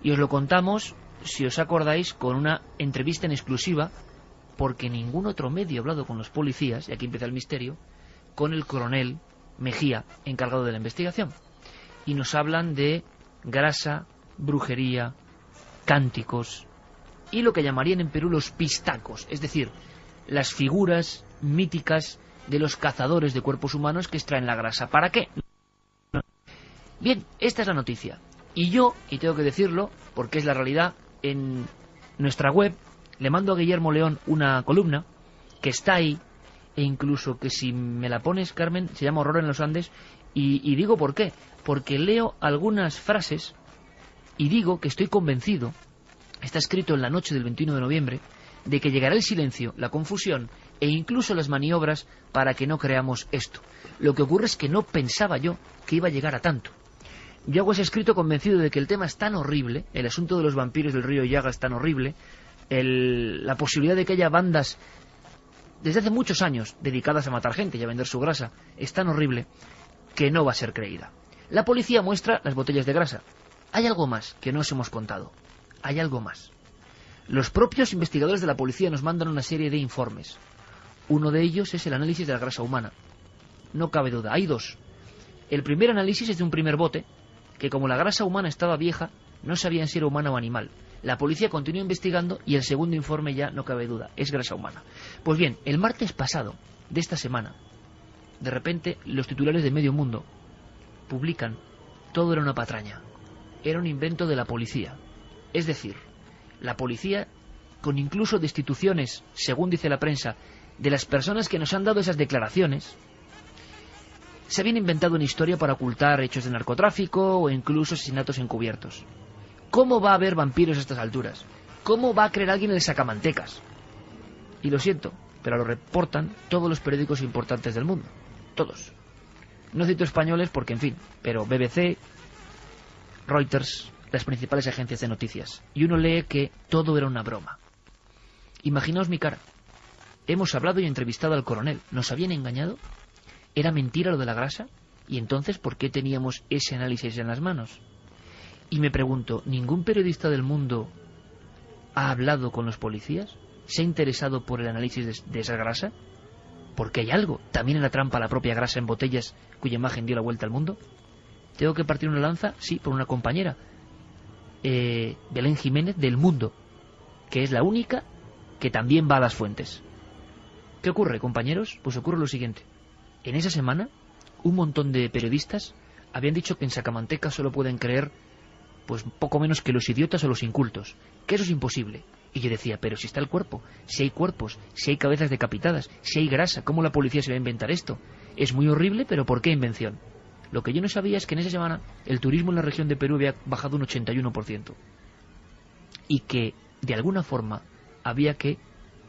S1: y os lo contamos, si os acordáis, con una entrevista en exclusiva, porque ningún otro medio ha hablado con los policías, y aquí empieza el misterio, con el coronel Mejía, encargado de la investigación. Y nos hablan de grasa, brujería, cánticos, y lo que llamarían en Perú los pistacos, es decir, las figuras míticas de los cazadores de cuerpos humanos que extraen la grasa. ¿Para qué? Bien, esta es la noticia. Y yo, y tengo que decirlo, porque es la realidad, en nuestra web le mando a Guillermo León una columna que está ahí, e incluso que si me la pones, Carmen, se llama Horror en los Andes, y digo por qué. Porque leo algunas frases y digo que estoy convencido, está escrito en la noche del 21 de noviembre, de que llegará el silencio, la confusión e incluso las maniobras para que no creamos esto. Lo que ocurre es que no pensaba yo que iba a llegar a tanto. Yo hago ese escrito convencido de que el tema es tan horrible, el asunto de los vampiros del río Yaga es tan horrible, la posibilidad de que haya bandas desde hace muchos años dedicadas a matar gente y a vender su grasa es tan horrible que no va a ser creída. La policía muestra las botellas de grasa. Hay algo más que no os hemos contado. Hay algo más. Los propios investigadores de la policía nos mandan una serie de informes. Uno de ellos es el análisis de la grasa humana. No cabe duda, hay 2. El primer análisis es de un primer bote, que como la grasa humana estaba vieja, no sabían si era humana o animal. La policía continúa investigando y el segundo informe ya no cabe duda, es grasa humana. Pues bien, el martes pasado de esta semana, de repente los titulares de Medio Mundo publican: todo era una patraña, era un invento de la policía. Es decir, la policía con incluso destituciones, según dice la prensa, de las personas que nos han dado esas declaraciones, se habían inventado una historia para ocultar hechos de narcotráfico o incluso asesinatos encubiertos. ¿Cómo va a haber vampiros a estas alturas? ¿Cómo va a creer alguien en el sacamantecas? Y lo siento, pero lo reportan todos los periódicos importantes del mundo. Todos. No cito españoles porque, en fin, pero BBC, Reuters, las principales agencias de noticias. Y uno lee que todo era una broma. Imaginaos mi cara. Hemos hablado y entrevistado al coronel. ¿Nos habían engañado? ¿Era mentira lo de la grasa? ¿Y entonces por qué teníamos ese análisis en las manos? Y me pregunto, ¿ningún periodista del mundo ha hablado con los policías? ¿Se ha interesado por el análisis de esa grasa? Porque hay algo. ¿También en la trampa la propia grasa en botellas cuya imagen dio la vuelta al mundo? ¿Tengo que partir una lanza? Sí, por una compañera. Belén Jiménez, del Mundo, que es la única que también va a las fuentes. ¿Qué ocurre, compañeros? Pues ocurre lo siguiente. En esa semana, un montón de periodistas habían dicho que en Sacamantecas solo pueden creer pues poco menos que los idiotas o los incultos, que eso es imposible. Y yo decía, pero si está el cuerpo, si hay cuerpos, si hay cabezas decapitadas, si hay grasa, ¿cómo la policía se va a inventar esto? Es muy horrible, pero ¿por qué invención? Lo que yo no sabía es que en esa semana el turismo en la región de Perú había bajado un 81%. Y que, de alguna forma, había que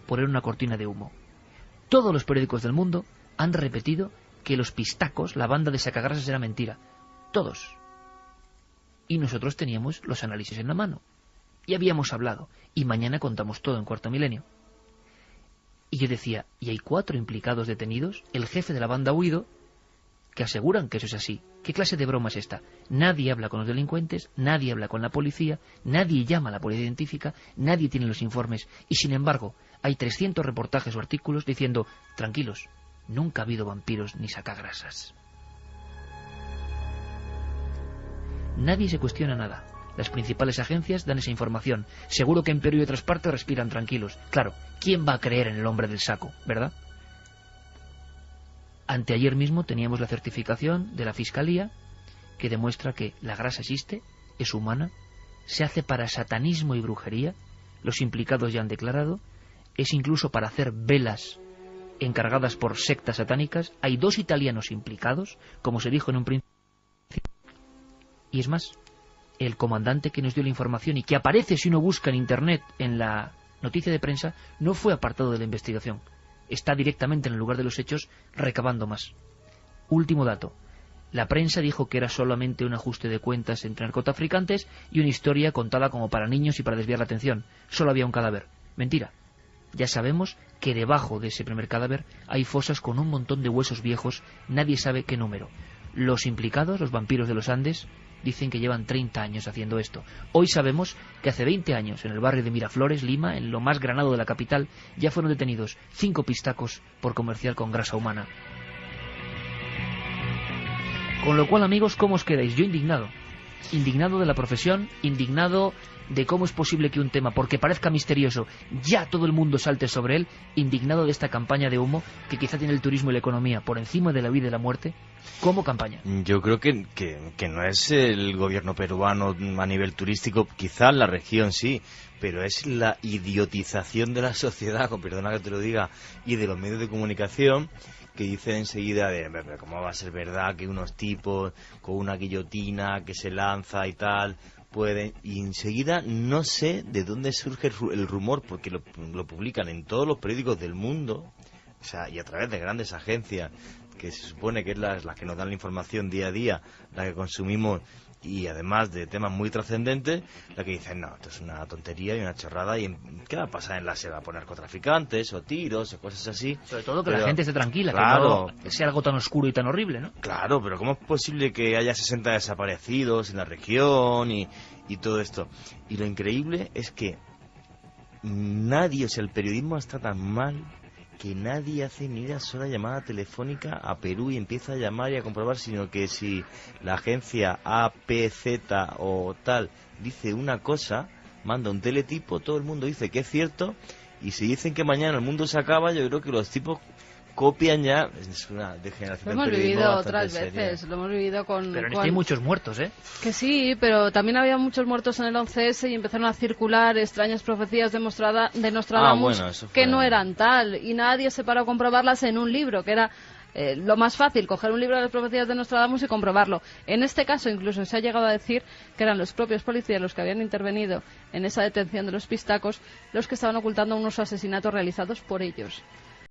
S1: poner una cortina de humo. Todos los periódicos del mundo han repetido que los pistacos, la banda de sacagrasas, era mentira. Todos. Y nosotros teníamos los análisis en la mano. Y habíamos hablado. Y mañana contamos todo en Cuarto Milenio. Y yo decía, ¿y hay 4 implicados detenidos? El jefe de la banda ha huido, que aseguran que eso es así. ¿Qué clase de broma es esta? Nadie habla con los delincuentes, nadie habla con la policía, nadie llama a la policía científica, nadie tiene los informes. Y sin embargo, hay 300 reportajes o artículos diciendo, tranquilos, nunca ha habido vampiros ni sacagrasas. Nadie se cuestiona nada. Las principales agencias dan esa información. Seguro que en Perú y otras partes respiran tranquilos. Claro, ¿quién va a creer en el hombre del saco, verdad? Anteayer mismo teníamos la certificación de la Fiscalía que demuestra que la grasa existe, es humana, se hace para satanismo y brujería, los implicados ya han declarado, es incluso para hacer velas encargadas por sectas satánicas. Hay 2 italianos implicados, como se dijo en un principio. Y es más, el comandante que nos dio la información y que aparece si uno busca en internet en la noticia de prensa, no fue apartado de la investigación. Está directamente en el lugar de los hechos recabando más. Último dato. La prensa dijo que era solamente un ajuste de cuentas entre narcotraficantes y una historia contada como para niños y para desviar la atención. Solo había un cadáver. Mentira. Ya sabemos que debajo de ese primer cadáver hay fosas con un montón de huesos viejos, nadie sabe qué número. Los implicados, los vampiros de los Andes, dicen que llevan 30 años haciendo esto. Hoy sabemos que hace 20 años, en el barrio de Miraflores, Lima, en lo más granado de la capital, ya fueron detenidos 5 pistacos por comerciar con grasa humana. Con lo cual, amigos, ¿cómo os quedáis? Yo indignado. Indignado de la profesión, indignado de cómo es posible que un tema, porque parezca misterioso, ya todo el mundo salte sobre él, indignado de esta campaña de humo que quizá tiene el turismo y la economía por encima de la vida y de la muerte, como campaña.
S6: Yo creo que no es el gobierno peruano a nivel turístico, quizás la región sí, pero es la idiotización de la sociedad, con perdona que te lo diga, y de los medios de comunicación, que dicen enseguida de, pero ¿cómo va a ser verdad que unos tipos con una guillotina que se lanza y tal pueden? Y enseguida no sé de dónde surge el rumor, porque lo publican en todos los periódicos del mundo, o sea, y a través de grandes agencias que se supone que es las que nos dan la información día a día, la que consumimos, y además de temas muy trascendentes, la que dicen, no, esto es una tontería y una chorrada, y ¿qué va a pasar en la selva? ¿Poner narcotraficantes o tiros o cosas así?
S1: Sobre todo que la gente esté tranquila,
S6: claro,
S1: que no sea algo tan oscuro y tan horrible, ¿no?
S6: Claro, pero ¿cómo es posible que haya 60 desaparecidos en la región y todo esto? Y lo increíble es que nadie, o sea, el periodismo está tan mal que nadie hace ni una sola llamada telefónica a Perú y empieza a llamar y a comprobar, sino que si la agencia APZ o tal dice una cosa, manda un teletipo, todo el mundo dice que es cierto, y si dicen que mañana el mundo se acaba, yo creo que los tipos copian ya, es una degeneración
S3: lo hemos
S6: del periodismo
S3: vivido
S6: bastante
S3: otras
S6: seria.
S3: veces, lo hemos vivido con...
S1: Pero en este hay muchos muertos, ¿eh?
S3: Que sí, pero también había muchos muertos en el 11S y empezaron a circular extrañas profecías de Nostradamus que no eran tal, y nadie se paró a comprobarlas en un libro, que era lo más fácil, coger un libro de las profecías de Nostradamus y comprobarlo. En este caso incluso se ha llegado a decir que eran los propios policías los que habían intervenido en esa detención de los pistacos los que estaban ocultando unos asesinatos realizados por ellos.